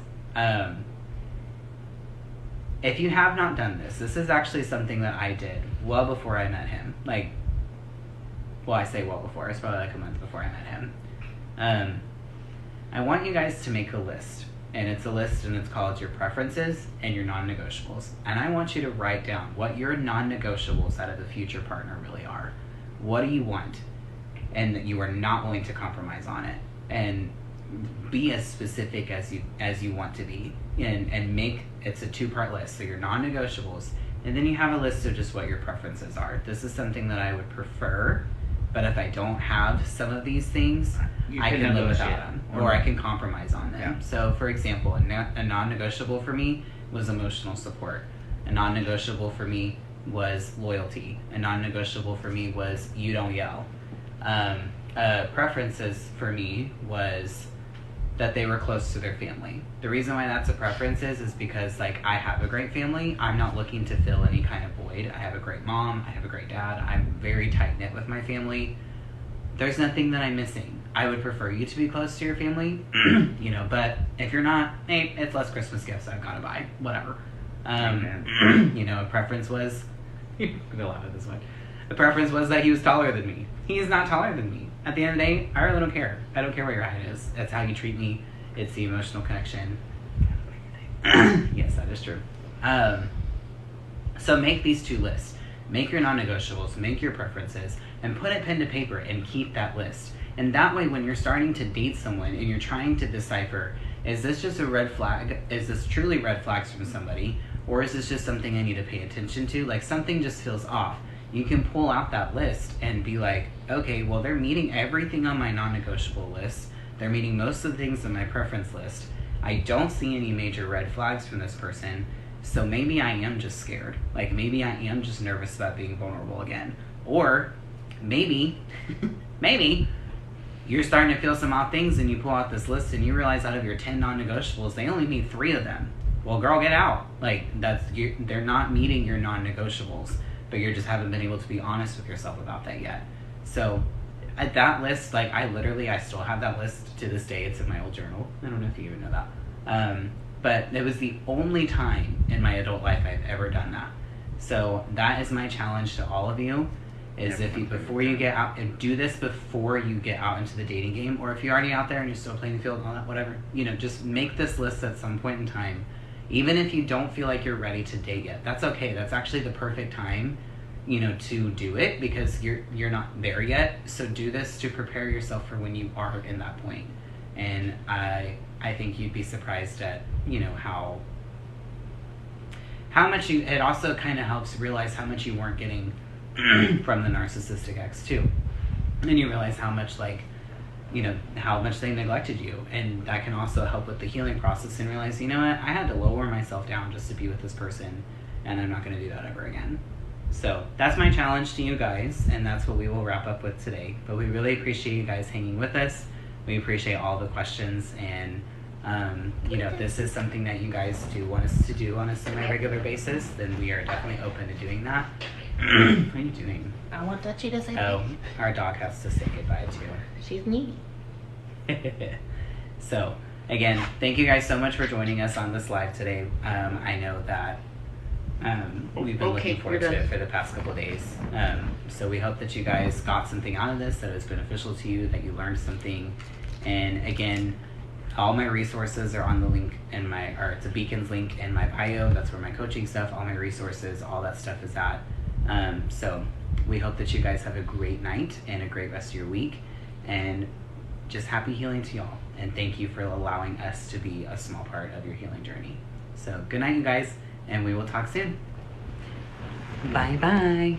If you have not done this, this is actually something that I did well before I met him. Like, well, I say well before. It's probably like a month before I met him. I want you guys to make a list. And it's a list, and it's called your preferences and your non-negotiables. And I want you to write down what your non-negotiables out of the future partner really are. What do you want? And that you are not willing to compromise on it. And be as specific as you want to be. And make, it's a 2-part list. So your non-negotiables, and then you have a list of just what your preferences are. This is something that I would prefer, but if I don't have some of these things, I can live without them, or I can compromise on them. Yeah. So, for example, a non-negotiable for me was emotional support. A non-negotiable for me was loyalty. A non-negotiable for me was you don't yell. Preferences for me was that they were close to their family. The reason why that's a preference is because, like, I have a great family. I'm not looking to fill any kind of void. I have a great mom. I have a great dad. I'm very tight-knit with my family. There's nothing that I'm missing. I would prefer you to be close to your family, you know, but if you're not, hey, it's less Christmas gifts I've got to buy. Whatever. You know, a preference was, I'm gonna laugh at this one. The preference was that he was taller than me. He is not taller than me. At the end of the day, I really don't care. I don't care what your height is. It's how you treat me. It's the emotional connection. Yes, that is true. So make these 2 lists. Make your non-negotiables, make your preferences, and put it pen to paper and keep that list. And that way, when you're starting to date someone and you're trying to decipher, is this just a red flag? Is this truly red flags from somebody? Or is this just something I need to pay attention to? Like, something just feels off. You can pull out that list and be like, okay, well, they're meeting everything on my non-negotiable list. They're meeting most of the things on my preference list. I don't see any major red flags from this person. So maybe I am just scared. Like, maybe I am just nervous about being vulnerable again. Or maybe you're starting to feel some odd things and you pull out this list and you realize out of your 10 non-negotiables, they only meet 3 of them. Well, girl, get out. Like, they're not meeting your non-negotiables, but you just haven't been able to be honest with yourself about that yet. So at that list, like, I still have that list to this day. It's in my old journal. I don't know if you even know that. But it was the only time in my adult life I've ever done that. So that is my challenge to all of you. is if you, before you get out, and do this before you get out into the dating game, or if you're already out there and you're still playing the field and all that, whatever, you know, just make this list at some point in time. Even if you don't feel like you're ready to date yet, that's okay. That's actually the perfect time, you know, to do it, because you're not there yet. So do this to prepare yourself for when you are in that point. And I think you'd be surprised at, you know, how much you, it also kind of helps realize how much you weren't getting from the narcissistic ex too. And you realize how much, like, you know, how much they neglected you. And that can also help with the healing process, and realize, you know what, I had to lower myself down just to be with this person, and I'm not going to do that ever again. So that's my challenge to you guys, and that's what we will wrap up with today. But we really appreciate you guys hanging with us. We appreciate all the questions, and you know, if this is something that you guys do want us to do on a semi-regular basis, then we are definitely open to doing that. What are you doing? I want Dutchie to say Oh, thank you. our dog has to say goodbye too. She's needy. So, again, thank you guys so much for joining us on this live today. I know that we've been looking forward to it for the past couple of days. So we hope that you guys got something out of this, that it was beneficial to you, that you learned something. And again, all my resources are on the link in my, or it's a Beacons link in my bio. That's where my coaching stuff, all my resources, all that stuff is at. So we hope that you guys have a great night and a great rest of your week. And just happy healing to y'all. And thank you for allowing us to be a small part of your healing journey. So good night, you guys, and we will talk soon. Bye-bye.